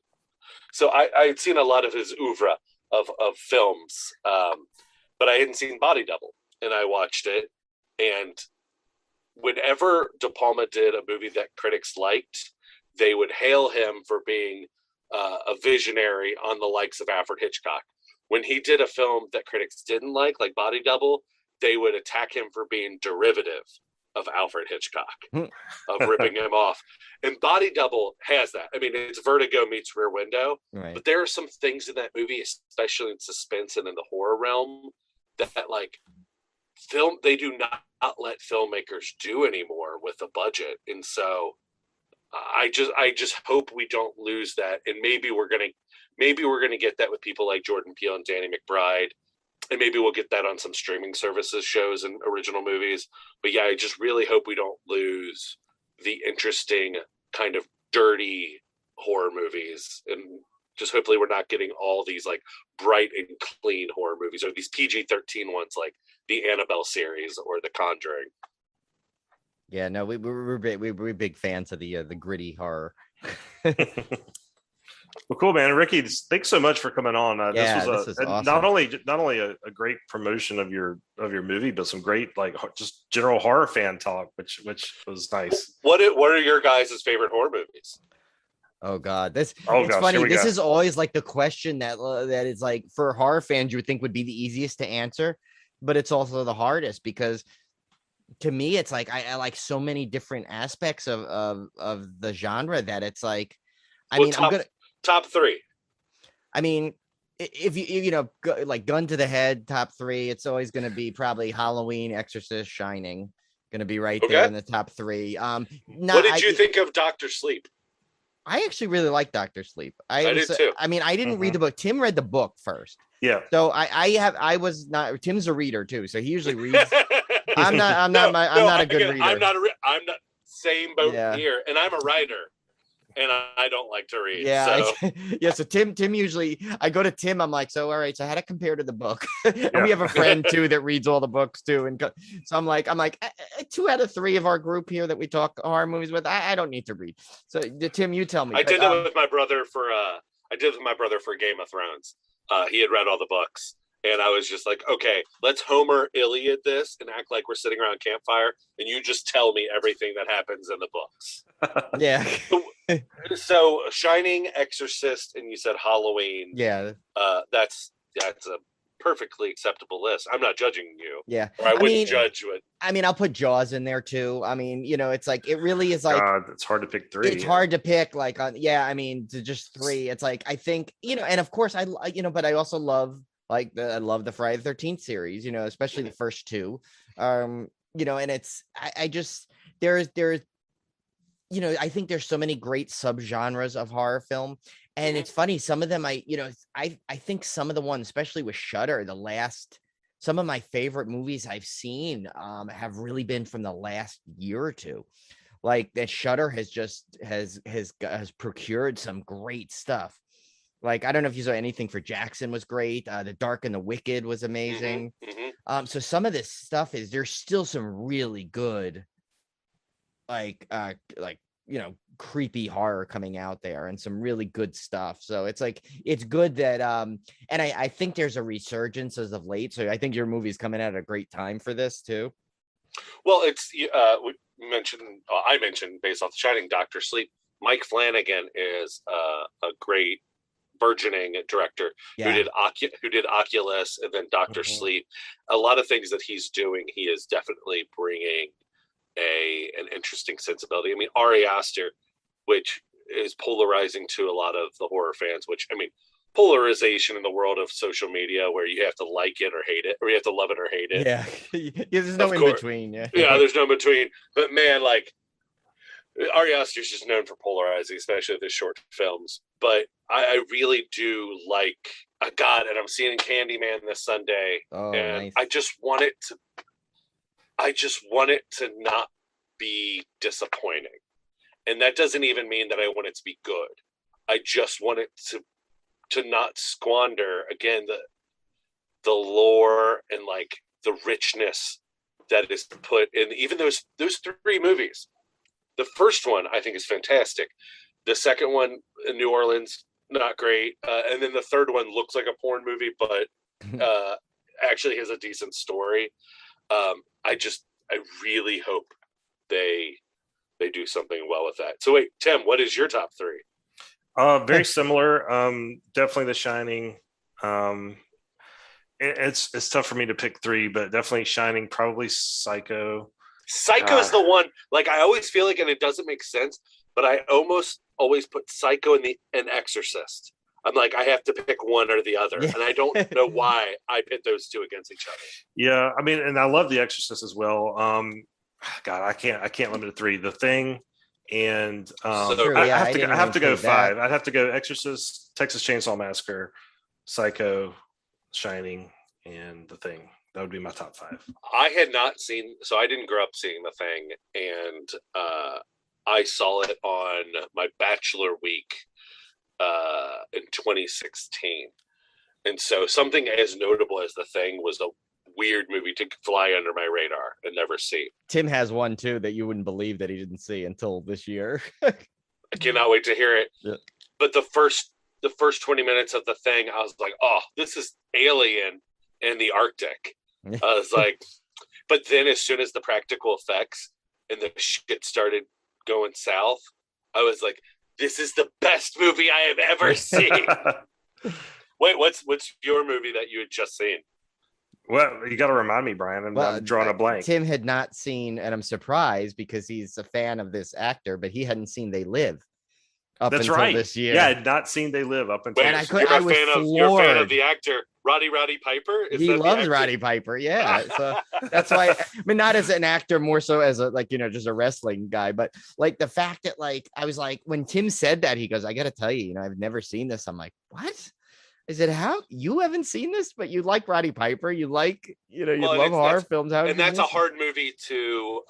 So I had seen a lot of his oeuvre of films, but I hadn't seen Body Double, and I watched it. And whenever De Palma did a movie that critics liked, they would hail him for being a visionary on the likes of Alfred Hitchcock. When he did a film that critics didn't like Body Double, they would attack him for being derivative of Alfred Hitchcock, of ripping him off. And Body Double has that. I mean, it's Vertigo meets Rear Window, right. But there are some things in that movie, especially in suspense and in the horror realm, that film they do not let filmmakers do anymore with a budget. And so I just hope we don't lose that. And maybe we're gonna get that with people like Jordan Peele and Danny McBride. And maybe we'll get that on some streaming services shows and original movies. But yeah, I just really hope we don't lose the interesting kind of dirty horror movies, and just hopefully we're not getting all these like bright and clean horror movies, or these PG-13 ones like the Annabelle series or The Conjuring. Yeah, no, we're big fans of the gritty horror. Well, cool, man. Ricky, thanks so much for coming on. Yeah, this is was awesome. not only a great promotion of your movie, but some great like just general horror fan talk, which was nice. What are your guys' favorite horror movies? Oh God, gosh, it's funny. here we This go. is always like the question that is like for horror fans you would think would be the easiest to answer, but it's also the hardest because to me it's like I like so many different aspects of the genre that it's like I'm gonna top three. I mean, if you know like gun to the head, top three, it's always going to be probably Halloween, Exorcist, Shining, going to be right there in the top three. What did you think of Dr. Sleep? I actually really like Dr. Sleep. I did too. I mean, I didn't read the book. Tim read the book first. Yeah. So I was not. Tim's a reader too, so he usually reads. I'm not a good reader. I'm not same boat here, and I'm a writer. And I don't like to read. Yeah, so. So Tim usually, I go to Tim. I'm like, so all right, so how to compare to the book? And we have a friend too that reads all the books too. And so I'm like, 2 out of 3 of our group here that we talk horror movies with, I don't need to read. So Tim, you tell me. I did that with my brother for Game of Thrones. He had read all the books. And I was just like, okay, let's Homer Iliad this and act like we're sitting around a campfire, and you just tell me everything that happens in the books. Yeah. So Shining, Exorcist, and you said Halloween. Yeah. That's a perfectly acceptable list. I'm not judging you. Yeah. Or I wouldn't judge you. I mean, I'll put Jaws in there too. I mean, it's like it really is like it's hard to pick 3. It's hard to pick like on I mean, to just 3. It's like I think, and of course I but I also love I love the Friday the 13th series, especially the first 2. And it's I just there's I think there's so many great subgenres of horror film. And it's funny, some of them I think some of the ones, especially with Shudder, some of my favorite movies I've seen have really been from the last year or 2. Like that Shudder has procured some great stuff. Like, I don't know if you saw anything for Jackson was great. The Dark and the Wicked was amazing. So some of this stuff there's still some really good, creepy horror coming out there and some really good stuff. So it's like, it's good that, and I think there's a resurgence as of late. So I think your movie's coming out at a great time for this too. Well, I mentioned based off The Shining, Dr. Sleep. Mike Flanagan is a great burgeoning director who did Oculus and then Dr. Sleep. A lot of things that he's doing, he is definitely bringing an interesting sensibility. I mean, Ari Aster, which is polarizing to a lot of the horror fans, which, I mean, polarization in the world of social media where you have to like it or hate it, or you have to love it or hate it. Yeah. There's no in between. Yeah, there's no in between. But man, like, Ari Aster's just known for polarizing, especially with his short films. But I really do like God, and I'm seeing Candyman this Sunday, and nice. I just want it to not be disappointing, and that doesn't even mean that I want it to be good. I just want it to not squander again the lore and like the richness that is put in even those 3 movies. The first one I think is fantastic. The second one in New Orleans, not great. And then the third one looks like a porn movie, but actually has a decent story. I really hope they do something well with that. So wait, Tim, what is your top 3? Very similar. Definitely The Shining. It's tough for me to pick 3, but definitely Shining, probably Psycho. Psycho's the one, like, I always feel like, and it doesn't make sense, but I almost always put Psycho and Exorcist. I'm like, I have to pick one or the other. And I don't know why I pit those 2 against each other. Yeah. I mean, and I love The Exorcist as well. God, I can't limit it to 3. The Thing. And I have to go 5. I'd have to go Exorcist, Texas Chainsaw Massacre, Psycho, Shining, and The Thing. That would be my top 5. I had not seen, so I didn't grow up seeing The Thing, and I saw it on my bachelor week in 2016. And so something as notable as The Thing was a weird movie to fly under my radar and never see. Tim has one too that you wouldn't believe that he didn't see until this year. I cannot wait to hear it. Yeah. But the first 20 minutes of The Thing, I was like, oh, this is Alien in the Arctic. I was like, but then as soon as the practical effects and the shit started going south, I was like, this is the best movie I have ever seen. Wait, what's your movie that you had just seen? Well, you got to remind me, Brian. I'm drawing a blank. Tim had not seen, and I'm surprised because he's a fan of this actor, but he hadn't seen They Live up That's until right. this year. Yeah, I had not seen They Live up until. And Wait, you're a fan of the actor Roddy Piper? He loves Roddy Piper. Yeah, so that's why. I mean, not as an actor, more so as a just a wrestling guy. But like the fact that I was like, when Tim said that, he goes, "I got to tell you, I've never seen this." I'm like, "What?" I said, "How you haven't seen this, but you like Roddy Piper? You like, you love horror films? And that's a hard movie to.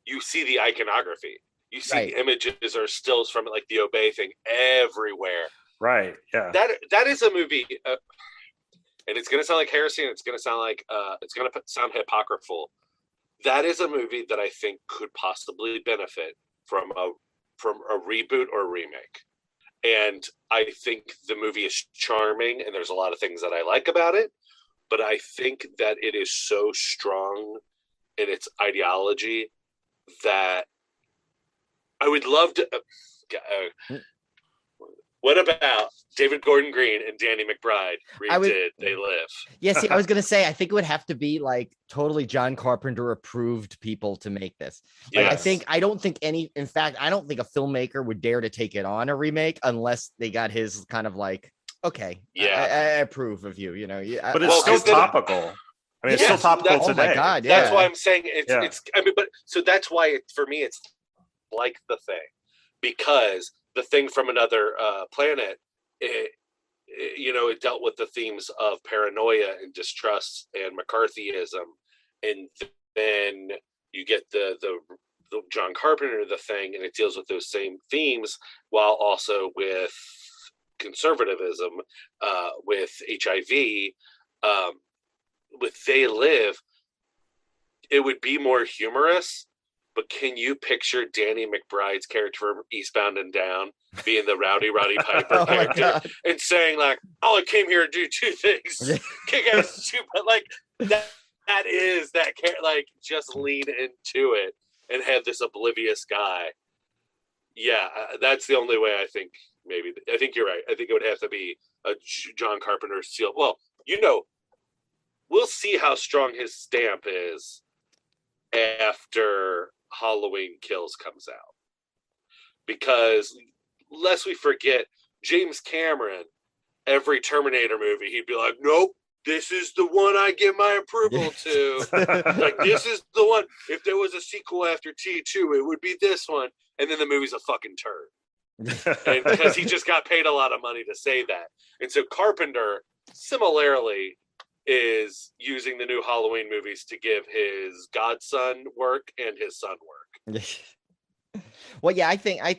You see the iconography. You see images or stills from it, like the Obey thing everywhere. Right. Yeah. That is a movie, and it's gonna sound like heresy, and it's gonna sound like sound hypocritical. That is a movie that I think could possibly benefit from a reboot or a remake. And I think the movie is charming, and there's a lot of things that I like about it. But I think that it is so strong in its ideology that I would love to. What about David Gordon Green and Danny McBride redid They Live? Yeah, see, I was going to say, I think it would have to be like totally John Carpenter approved people to make this. Like, Yes. I don't think in fact, I don't think a filmmaker would dare to take it on a remake unless they got his kind of like, okay, I approve of you, But it's still topical. I mean, it's still topical today. Oh my God, yeah. That's why I'm saying it's, but so that's why for me, it's like The Thing, because The Thing from Another Planet, it dealt with the themes of paranoia and distrust and McCarthyism, and then you get the John Carpenter The Thing, and it deals with those same themes while also with conservatism, with HIV, with They Live. It would be more humorous. But can you picture Danny McBride's character from Eastbound and Down being the Rowdy Piper character and saying like, "Oh, I came here to do two things, kick ass, but like that is that like just lean into it and have this oblivious guy." Yeah, that's the only way I think. Maybe I think you're right. I think it would have to be a John Carpenter seal. Well, we'll see how strong his stamp is after Halloween Kills comes out, because lest we forget, James Cameron, every Terminator movie, he'd be like, "Nope, this is the one I give my approval to." Like, this is the one. If there was a sequel after T2, it would be this one. And then the movie's a fucking turd. And because he just got paid a lot of money to say that. And so Carpenter, similarly, is using the new Halloween movies to give his godson work and his son work. Well, yeah, I think I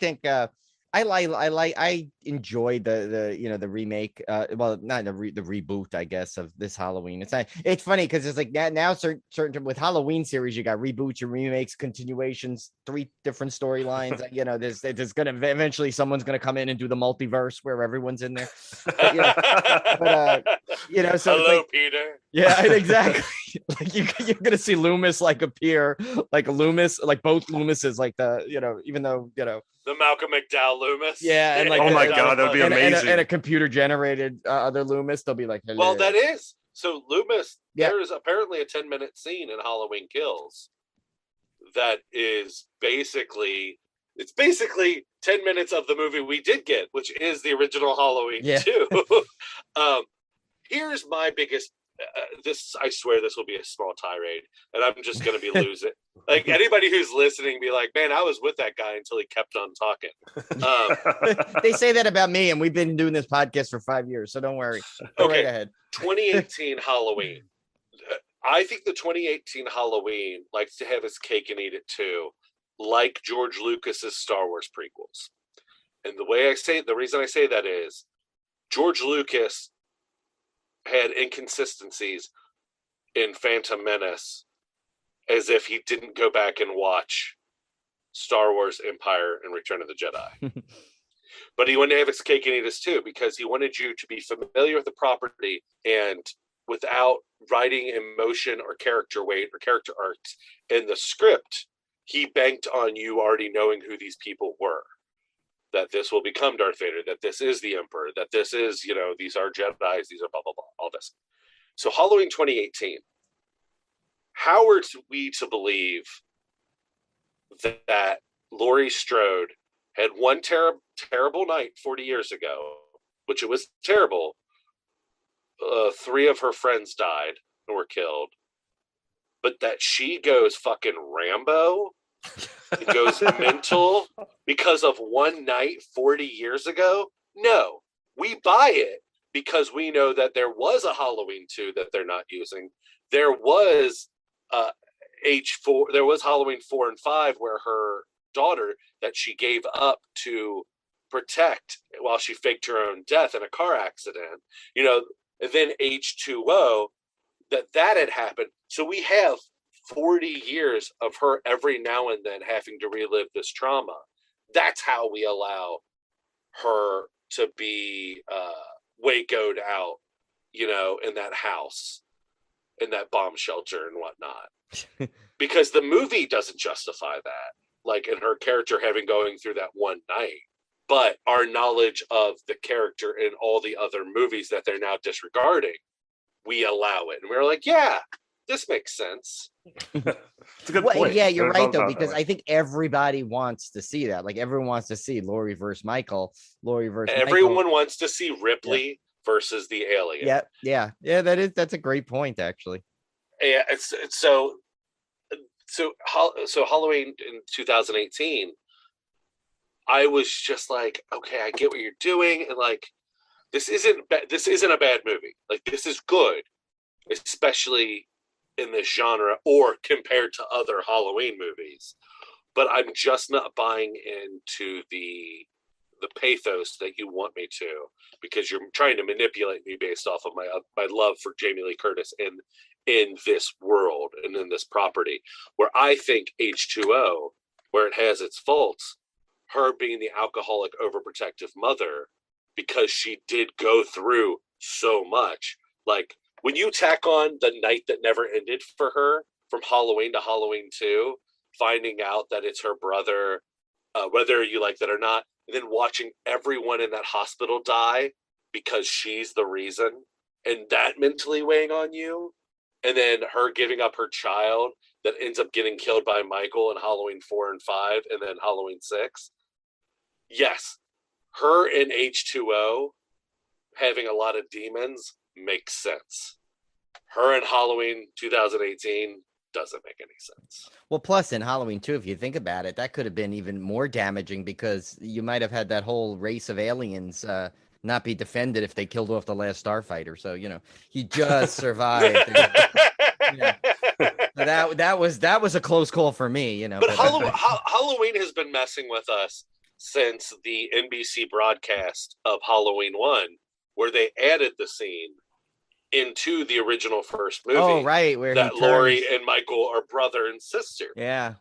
enjoyed the remake, well, not the reboot, I guess, of this Halloween. It's funny because it's like now certain with Halloween series, you got reboots, your remakes, continuations, 3 different storylines. There's gonna eventually someone's gonna come in and do the multiverse where everyone's in there. So hello, Peter. Yeah, exactly. Like you're gonna see Loomis like appear, like Loomis, like both Loomises, like even though the Malcolm McDowell Loomis. Yeah, and like oh my God, that'd be amazing. And a computer generated other Loomis. They'll be like, hello. Well, that is so Loomis. Yeah. There is apparently a 10-minute scene in Halloween Kills that is basically 10 minutes of the movie we did get, which is the original Halloween 2. Here's my biggest. I swear this will be a small tirade, and I'm just going to be losing. Like, anybody who's listening, be like, "Man, I was with that guy until he kept on talking." They say that about me, and we've been doing this podcast for 5 years, so don't worry. Go right ahead. 2018 Halloween. I think the 2018 Halloween likes to have his cake and eat it too. like George Lucas's Star Wars prequels. And the reason I say that is George Lucas had inconsistencies in Phantom Menace, as if he didn't go back and watch Star Wars, Empire, and Return of the Jedi. But he wanted to have his cake and eat it too, because he wanted you to be familiar with the property, and without writing emotion or character weight or character arcs in the script, he banked on you already knowing who these people were. That this will become Darth Vader, that this is the Emperor, that this is, these are Jedis, these are blah, blah, blah, all this. So Halloween 2018, how are we to believe that Laurie Strode had one terrible night 40 years ago, which it was terrible. 3 of her friends died and were killed, but that she goes fucking Rambo, goes mental because of one night 40 years ago? No, we buy it because we know that there was a Halloween 2 that they're not using. There was H4, there was Halloween 4 and 5 where her daughter that she gave up to protect while she faked her own death in a car accident, and then H2O, that had happened. So we have 40 years of her every now and then having to relive this trauma. That's how we allow her to be Waco'd out, in that house, in that bomb shelter and whatnot. Because the movie doesn't justify that, like in her character having going through that one night. But our knowledge of the character in all the other movies that they're now disregarding, we allow it. And we're like, yeah, this makes sense. It's a good point. Yeah, you're right, though, because I think everybody wants to see that. Like, everyone wants to see Laurie versus Michael. Everyone wants to see Ripley versus the alien. Yeah. That's a great point, actually. Yeah, it's so Halloween in 2018, I was just like, okay, I get what you're doing, and like, this isn't a bad movie. Like, this is good, especially in this genre or compared to other Halloween movies. But I'm just not buying into the pathos that you want me to, because you're trying to manipulate me based off of my love for Jamie Lee Curtis in this world and in this property, where I think H2O, where it has its faults, her being the alcoholic, overprotective mother, because she did go through so much. Like, when you tack on the night that never ended for her from Halloween to Halloween 2, finding out that it's her brother, whether you like that or not, and then watching everyone in that hospital die because she's the reason, and that mentally weighing on you, and then her giving up her child that ends up getting killed by Michael in Halloween 4 and 5, and then Halloween 6. Yes, her in H2O having a lot of demons makes sense. Her in Halloween 2018 doesn't make any sense. Well, plus in Halloween 2, if you think about it, that could have been even more damaging, because you might have had that whole race of aliens not be defended if they killed off the last starfighter. So, he just survived. That was a close call for me, But Halloween has been messing with us since the NBC broadcast of Halloween 1, where they added the scene into the original first movie. Oh, right, where that Laurie and Michael are brother and sister. Yeah.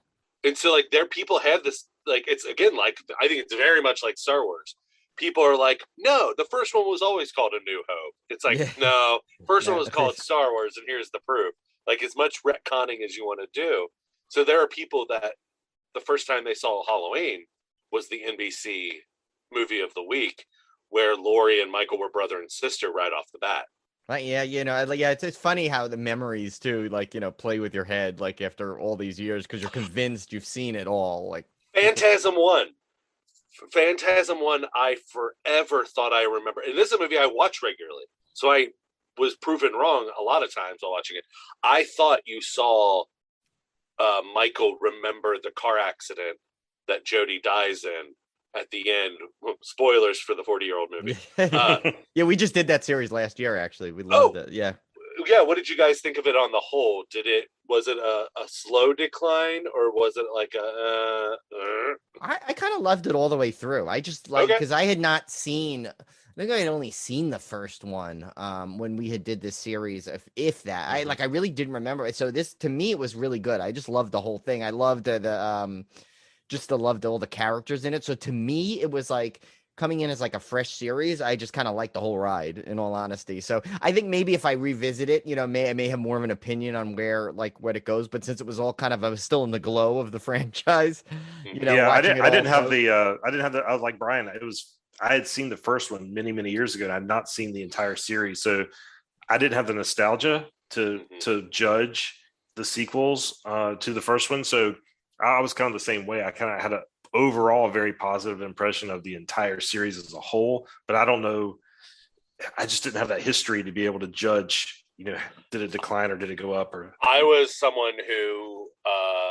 And so, like, people have this, like, it's, again, like, I think it's very much like Star Wars. People are like, no, the first one was always called A New Hope. It's like, no, first one was called Star Wars, and here's the proof. Like, as much retconning as you want to do. So there are people that the first time they saw Halloween was the NBC movie of the week, where Laurie and Michael were brother and sister right off the bat. Yeah, it's funny how the memories too, like, play with your head, like, after all these years, because you're convinced you've seen it all. Like, Phantasm 1, I forever thought I remember, and this is a movie I watch regularly, so I was proven wrong a lot of times while watching it. I thought you saw Michael remember the car accident that Jody dies in at the end. Spoilers for the 40-year-old movie. Yeah, we just did that series last year, actually. We loved it. Yeah. What did you guys think of it on the whole? Did it was it a slow decline, or was it like I kind of loved it all the way through. I just like, Okay. because I had not seen, I think I had only seen the first one when we had did this series, if that. I really didn't remember it. So this, to me, it was really good. I just loved the whole thing. I loved loved all the characters in it. So to me, it was like coming in as like a fresh series. I just kind of liked the whole ride, in all honesty. So I think maybe if I revisit it, I may have more of an opinion on where it goes. But since it was all kind of, I was still in the glow of the franchise, Yeah, watching I didn't it have all. the I was like Brian. I had seen the first one many, many years ago, and I'd not seen the entire series. So I didn't have the nostalgia to judge the sequels to the first one. So I was kind of the same way. I kind of had overall a very positive impression of the entire series as a whole, but I don't know. I just didn't have that history to be able to judge, did it decline or did it go up? Or I was someone who I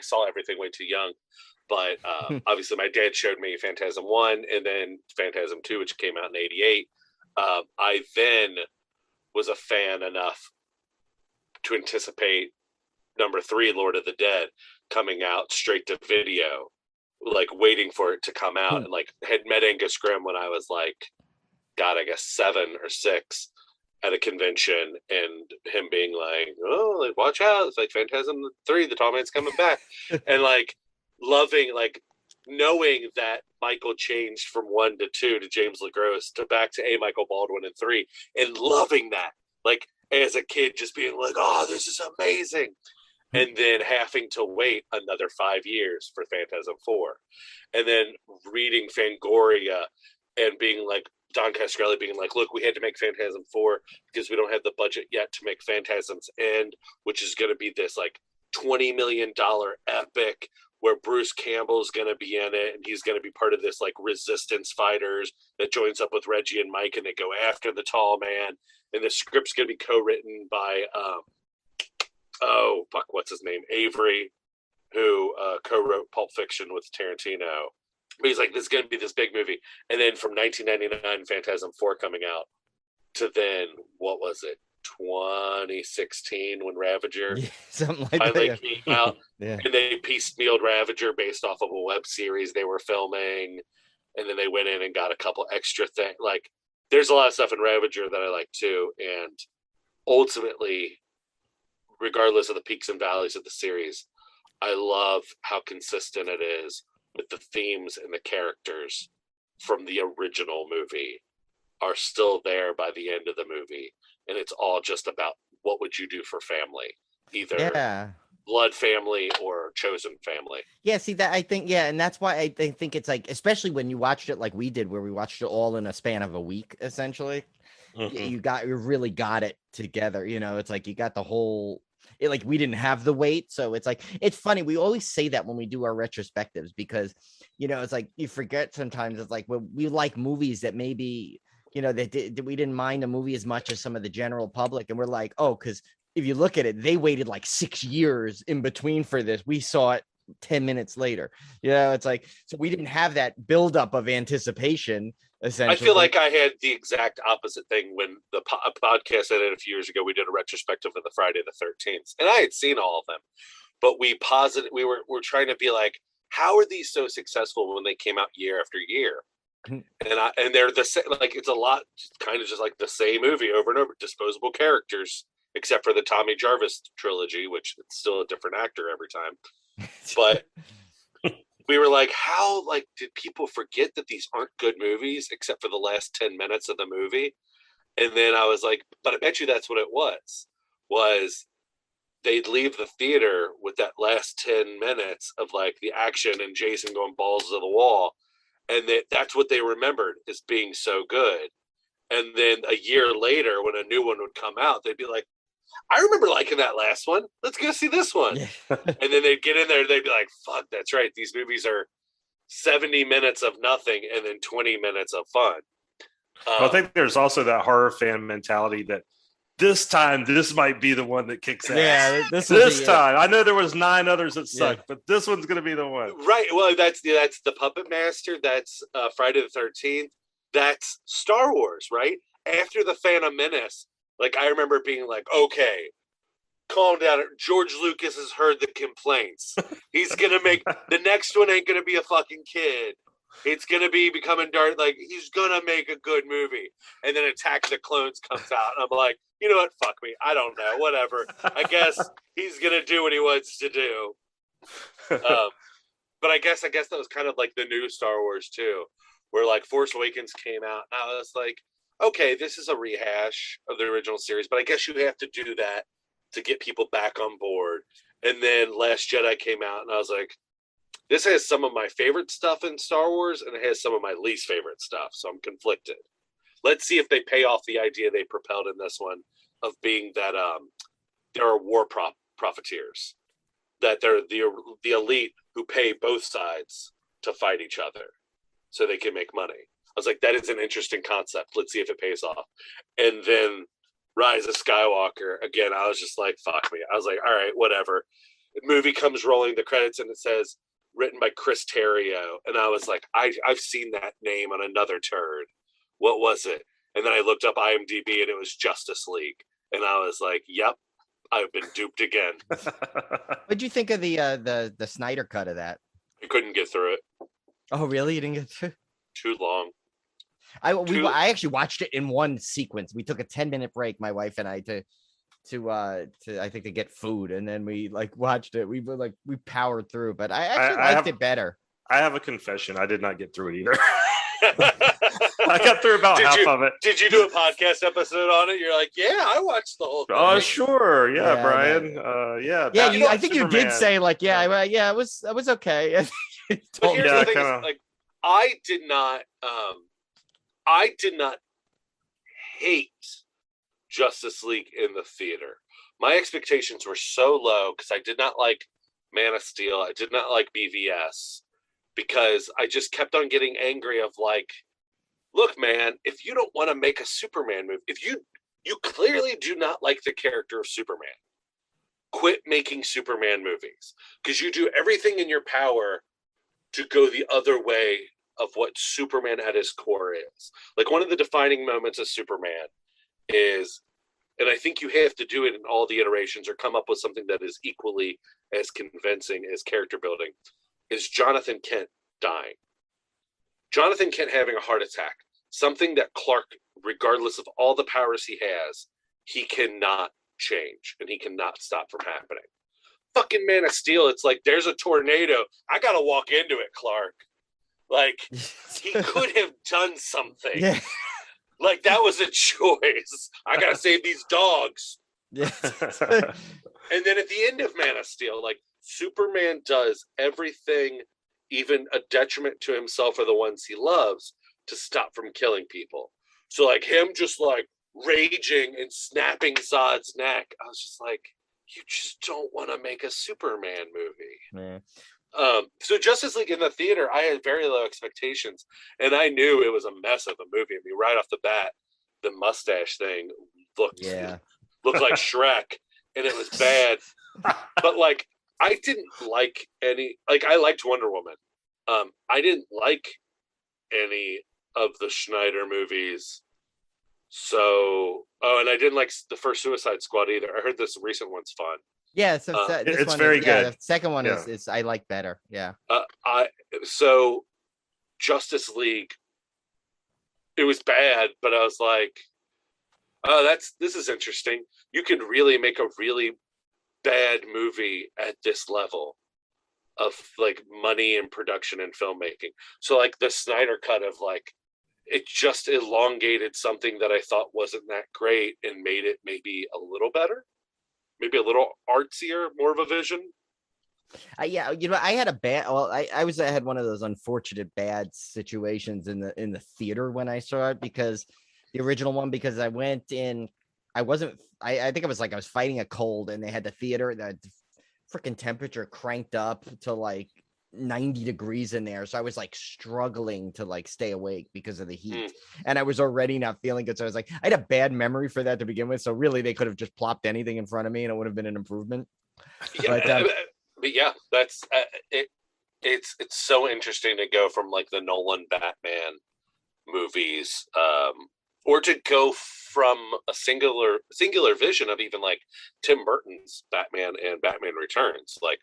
saw everything way too young, but obviously my dad showed me Phantasm 1 and then Phantasm 2, which came out in 88. I then was a fan enough to anticipate number 3, Lord of the Dead, coming out straight to video, like waiting for it to come out, and like had met Angus Grimm when I was like, God, I guess 7 or 6 at a convention, and him being like, oh, like, watch out, it's like Phantasm 3, the tall man's coming back. And like loving, like knowing that Michael changed from 1 to 2 to James LaGrosse to back to Michael Baldwin in 3, and loving that, like as a kid, just being like, oh, this is amazing. And then having to wait another 5 years for Phantasm 4. And then reading Fangoria and being like, Don Coscarelli being like, look, we had to make Phantasm 4 because we don't have the budget yet to make Phantasm's End, which is going to be this like $20 million epic where Bruce Campbell's going to be in it, and he's going to be part of this like resistance fighters that joins up with Reggie and Mike, and they go after the tall man. And the script's going to be co-written by what's his name? Avery, who co-wrote Pulp Fiction with Tarantino. But he's like, this is going to be this big movie. And then from 1999, Phantasm 4 coming out, to then, what was it, 2016, when Ravager Something like finally that. came out. Yeah. And they piecemealed Ravager based off of a web series they were filming. And then they went in and got a couple extra things. Like, there's a lot of stuff in Ravager that I like too. And ultimately, regardless of the peaks and valleys of the series, I love how consistent it is with the themes and the characters from the original movie are still there by the end of the movie. And it's all just about, what would you do for family? Either blood family or chosen family. Yeah, see that, I think, and that's why I think it's like, especially when you watched it like we did, where we watched it all in a span of a week, essentially. You really got it together. It's like you got the whole. Like we didn't have the weight, so it's like, it's funny. We always say that when we do our retrospectives, because it's like you forget sometimes. It's like, well, we like movies that maybe that we didn't mind a movie as much as some of the general public, and we're like, oh, because if you look at it, they waited like 6 years in between for this. We saw it 10 minutes later. It's like, so we didn't have that buildup of anticipation. Essentially, I feel like I had the exact opposite thing when the podcast I did a few years ago. We did a retrospective of the Friday the 13th, and I had seen all of them, but we're trying to be like, how are these so successful when they came out year after year? And they're the same. Like, it's a lot, kind of just like the same movie over and over. Disposable characters, except for the Tommy Jarvis trilogy, which it's still a different actor every time. But we were like, how, like, did people forget that these aren't good movies except for the last 10 minutes of the movie? And then I was like, but I bet you that's what it was they'd leave the theater with that last 10 minutes of like the action and Jason going balls to the wall. And that's what they remembered as being so good. And then a year later, when a new one would come out, they'd be like, I remember liking that last one. Let's go see this one. And then they'd get in there and they'd be like, fuck, that's right. These movies are 70 minutes of nothing and then 20 minutes of fun. I think there's also that horror fan mentality that this time, this might be the one that kicks ass. Yeah, this time. I know there was 9 others that sucked, but this one's going to be the one. Right. Well, that's the Puppet Master. That's Friday the 13th. That's Star Wars, right? After the Phantom Menace, Like, I remember being like, okay, calm down. George Lucas has heard the complaints. He's going to make, the next one ain't going to be a fucking kid. It's going to be becoming dark. Like, he's going to make a good movie. And then Attack of the Clones comes out. And I'm like, you know what? Fuck me. I don't know. Whatever. I guess he's going to do what he wants to do. But I guess that was kind of like the new Star Wars too, where like Force Awakens came out. And I was like, okay, this is a rehash of the original series, but I guess you have to do that to get people back on board. And then Last Jedi came out, and I was like, this has some of my favorite stuff in Star Wars, and it has some of my least favorite stuff. So I'm conflicted. Let's see if they pay off the idea they propelled in this one of being that there are war profiteers, that they're the elite who pay both sides to fight each other so they can make money. I was like, that is an interesting concept. Let's see if it pays off. And then Rise of Skywalker, again, I was just like, fuck me. I was like, all right, whatever. The movie comes rolling, the credits, and it says, written by Chris Terrio. And I was like, I've seen that name on another turd. What was it? And then I looked up IMDb, and it was Justice League. And I was like, yep, I've been duped again. What'd you think of the Snyder cut of that? I couldn't get through it. Oh, really? You didn't get through? Too long. I actually watched it in one sequence. We took a 10-minute break, my wife and I, to I think to get food, and then we like watched it. We powered through, but I actually liked it better. I have a confession. I did not get through it either. I got through about half of it. Did you do a podcast episode on it? You're like, yeah, I watched the whole thing. Oh, sure. Yeah, Brian. Yeah, I think you did say like, it was okay. But here's the thing is, like, I did not hate Justice League in the theater. My expectations were so low because I did not like Man of Steel. I did not like BVS because I just kept on getting angry of like, look, man, if you don't want to make a Superman movie, if you clearly do not like the character of Superman, quit making Superman movies because you do everything in your power to go the other way of what Superman at his core is. Like, one of the defining moments of Superman is, and I think you have to do it in all the iterations or come up with something that is equally as convincing as character building, is Jonathan Kent dying. Jonathan Kent having a heart attack, something that Clark, regardless of all the powers he has, he cannot change and he cannot stop from happening. Fucking Man of Steel, it's like, there's a tornado. I gotta walk into it, Clark. Like, he could have done something. Yeah. Like, that was a choice. I gotta save these dogs. Yeah. And then at the end of Man of Steel, like, Superman does everything, even a detriment to himself or the ones he loves, to stop from killing people. So, like, him just, like, raging and snapping Zod's neck, I was just like, you just don't want to make a Superman movie. Yeah. So Justice League in the theater, I had very low expectations, and I knew it was a mess of a movie. I mean, right off the bat, the mustache thing looked like Shrek, and it was bad. But like, I didn't like any. Like, I liked Wonder Woman. I didn't like any of the Schneider movies. So, and I didn't like the first Suicide Squad either. I heard this recent one's fun. Yeah, so this it's one very is, good. The second one is I like better. Yeah. So Justice League, it was bad, but I was like, oh, this is interesting. You can really make a really bad movie at this level of like money and production and filmmaking. So like the Snyder cut of like, it just elongated something that I thought wasn't that great and made it maybe a little better. Maybe a little artsier, more of a vision. Yeah, I had a bad. Well, I had one of those unfortunate bad situations in the theater when I saw it, because the original one, because I went in, I think I was fighting a cold, and they had the theater, the freaking temperature cranked up to like 90 degrees in there, so I was like struggling to like stay awake because of the heat, and I was already not feeling good. So I was like, I had a bad memory for that to begin with, so really they could have just plopped anything in front of me and it would have been an improvement. Yeah, but yeah, that's it. It's so interesting to go from like the Nolan Batman movies, or to go from a singular vision of even like Tim Burton's Batman and Batman Returns. Like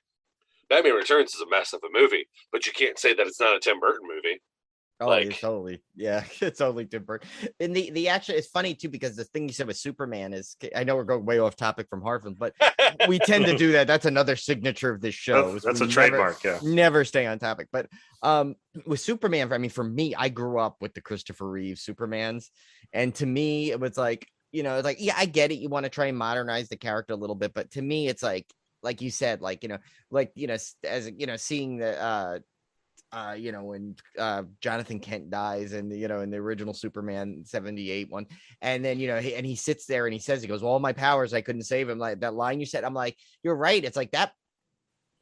Batman Returns is a mess of a movie, but you can't say that it's not a Tim Burton movie. Oh, Like, it's totally, yeah, it's totally different. And the actually, it's funny too, because the thing you said with Superman is, I know we're going way off topic from Harford, but we tend to do that. That's another signature of this show. That's a trademark, yeah. Never stay on topic. But with Superman, I mean, for me, I grew up with the Christopher Reeve Supermans, and to me, it was like, you know, it's like, yeah, I get it. You want to try and modernize the character a little bit, but to me, it's like you said, like, you know, as you know, seeing the you know, when Jonathan Kent dies and, you know, in the original Superman 78 one, and then, you know, he sits there and he says, he goes, well, all my powers, I couldn't save him. Like that line you said, I'm like, you're right. It's like that,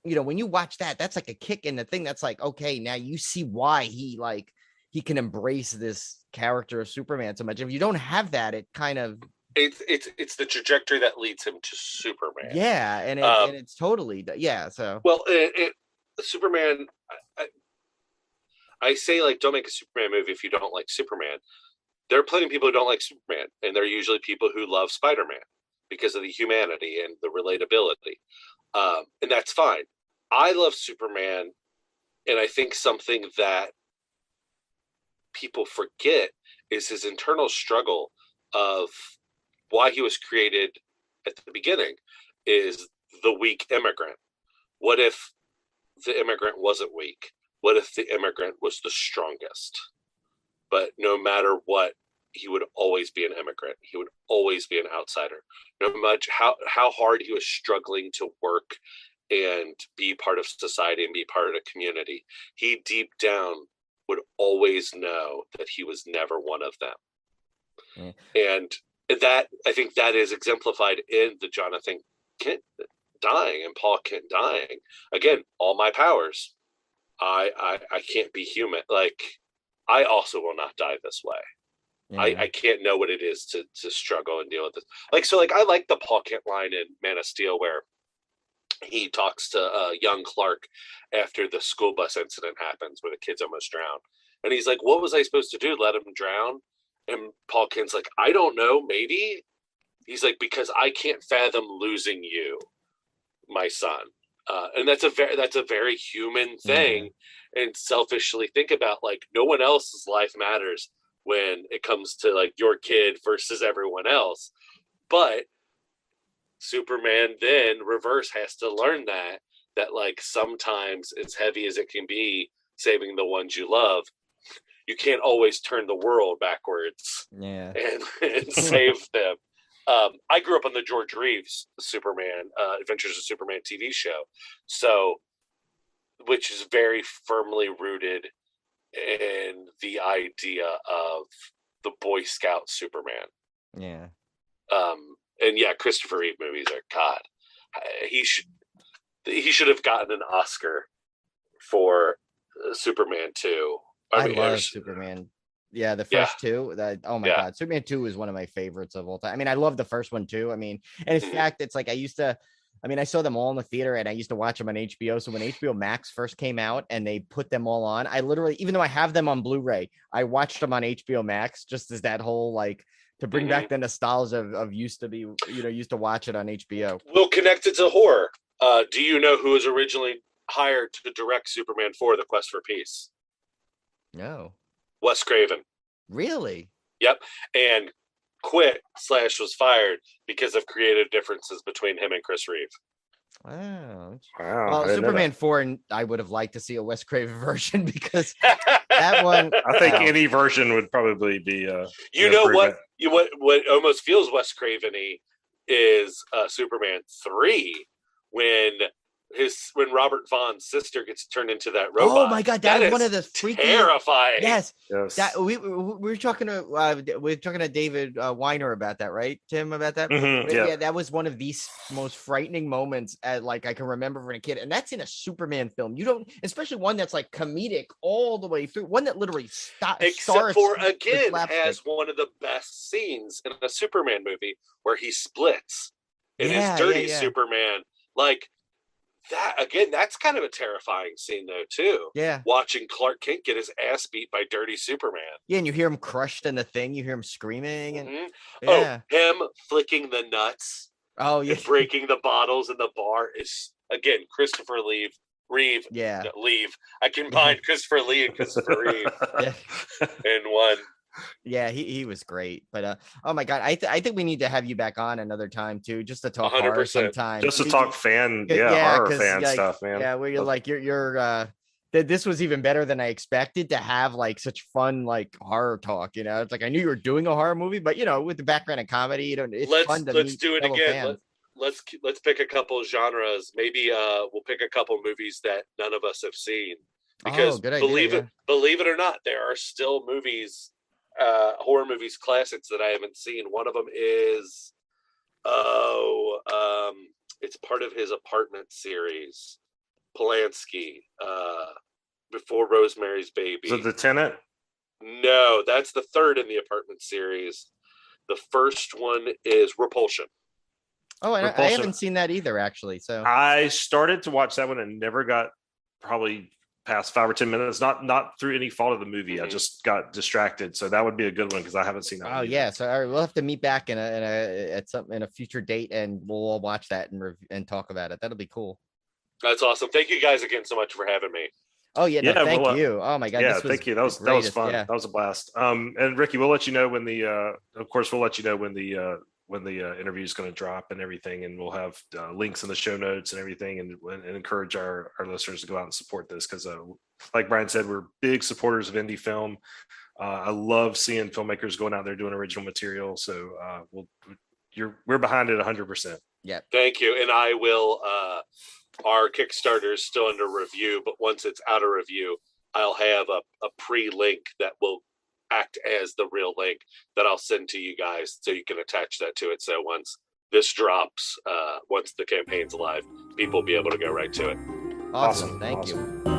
you know, when you watch that, that's like a kick in the thing. That's like, okay, now you see why he can embrace this character of Superman so much. If you don't have that, it kind of, it's the trajectory that leads him to Superman. Yeah. And it's totally, yeah. So, well, Superman, I say, like, don't make a Superman movie if you don't like Superman. There are plenty of people who don't like Superman, and they're usually people who love Spider-Man because of the humanity and the relatability. And that's fine. I love Superman, and I think something that people forget is his internal struggle of why he was created at the beginning is the weak immigrant. What if the immigrant wasn't weak? What if the immigrant was the strongest? But no matter what, he would always be an immigrant. He would always be an outsider. No matter how hard he was struggling to work and be part of society and be part of a community, he deep down would always know that he was never one of them. And that, I think that is exemplified in the Jonathan Kent dying and Paul Kent dying. Again, all my powers. I can't be human. Like, I also will not die this way. Yeah. I can't know what it is to struggle and deal with this. Like, so, like, I like the Paul Kent line in Man of Steel where he talks to young Clark after the school bus incident happens where the kids almost drown. And he's like, what was I supposed to do? Let him drown? And Paul Kent's like, I don't know, maybe. He's like, because I can't fathom losing you, my son. And that's a very human thing. And selfishly think about, like, no one else's life matters when it comes to, like, your kid versus everyone else. But Superman then reverse has to learn that like sometimes, as heavy as it can be saving the ones you love, you can't always turn the world backwards and save them. I grew up on the George Reeves Superman, Adventures of Superman TV show, so, which is very firmly rooted in the idea of the Boy Scout Superman. Yeah. And yeah, Christopher Reeve movies are, God, he should have gotten an Oscar for Superman 2. I love Superman. Yeah, the first two. Oh my God, Superman 2 is one of my favorites of all time. I mean, I love the first one too. I mean, and in fact, it's like I saw them all in the theater and I used to watch them on HBO. So when HBO Max first came out and they put them all on, I literally, even though I have them on Blu-ray, I watched them on HBO Max just as that whole, like, to bring back the nostalgia of used to watch it on HBO. Well, connected to horror, do you know who was originally hired to direct Superman 4, The Quest for Peace? No. Wes Craven. Really? Yep. And quit / was fired because of creative differences between him and Chris Reeve. Wow. Well, Superman 4, and I would have liked to see a Wes Craven version because that one. I think any version would probably be. What almost feels Wes Craven-y is Superman 3 when Robert Vaughn's sister gets turned into that robot. Oh my God, that is one of the freaky, terrifying. Yes. That we were talking to David Weiner about that, right, Tim? About that. Yeah, that was one of the most frightening moments like I can remember from a kid, and that's in a Superman film. You don't, especially one that's like comedic all the way through. One that literally except for again has one of the best scenes in a Superman movie where he splits in his dirty Superman. Like, That again, that's kind of a terrifying scene though too. Yeah. Watching Clark Kent get his ass beat by Dirty Superman. Yeah, and you hear him crushed in the thing. You hear him screaming, and Oh, him flicking the nuts. Oh yeah, and breaking the bottles in the bar is again Christopher Reeve. Yeah, Leave. I combined Christopher Lee and Christopher Reeve in one. Yeah, he was great. But oh my god, I think we need to have you back on another time too, just to talk horror 100%. sometime. Just to talk horror fan like, stuff, man. Yeah, where you're like you're this was even better than I expected to have like such fun like horror talk. You know, it's like I knew you were doing a horror movie, but you know, with the background in comedy, you know, it's fun to let's do it again. Fans. Let's pick a couple of genres. Maybe we'll pick a couple movies that none of us have seen. Because believe it or not, there are still movies, horror movies classics that I haven't seen. One of them is it's part of his Apartment series, Polanski, Before Rosemary's Baby. So The Tenant? No, that's the third in the Apartment series. The first one is Repulsion. Oh, and I haven't seen that either, actually. So I started to watch that one and never got probably past 5 or 10 minutes. Not through any fault of the movie. I just got distracted. So that would be a good one because I haven't seen that. Oh yeah. So all right, we'll have to meet back in a future date, and we'll all watch that and talk about it. That'll be cool. That's awesome. Thank you guys again so much for having me. Oh yeah, thank you. Oh my god, yeah, thank you. That was fun. Yeah. That was a blast. And Ricky, we'll let you know when the interview is going to drop and everything, and we'll have links in the show notes and everything, and encourage our listeners to go out and support this because, like Brian said, we're big supporters of indie film. I love seeing filmmakers going out there doing original material. So we're behind it 100%. Yeah. Thank you, and I will. Our Kickstarter is still under review, but once it's out of review, I'll have a pre-link that will act as the real link that I'll send to you guys so you can attach that to it. So once this drops, once the campaign's live, people will be able to go right to it. Awesome. Thank you.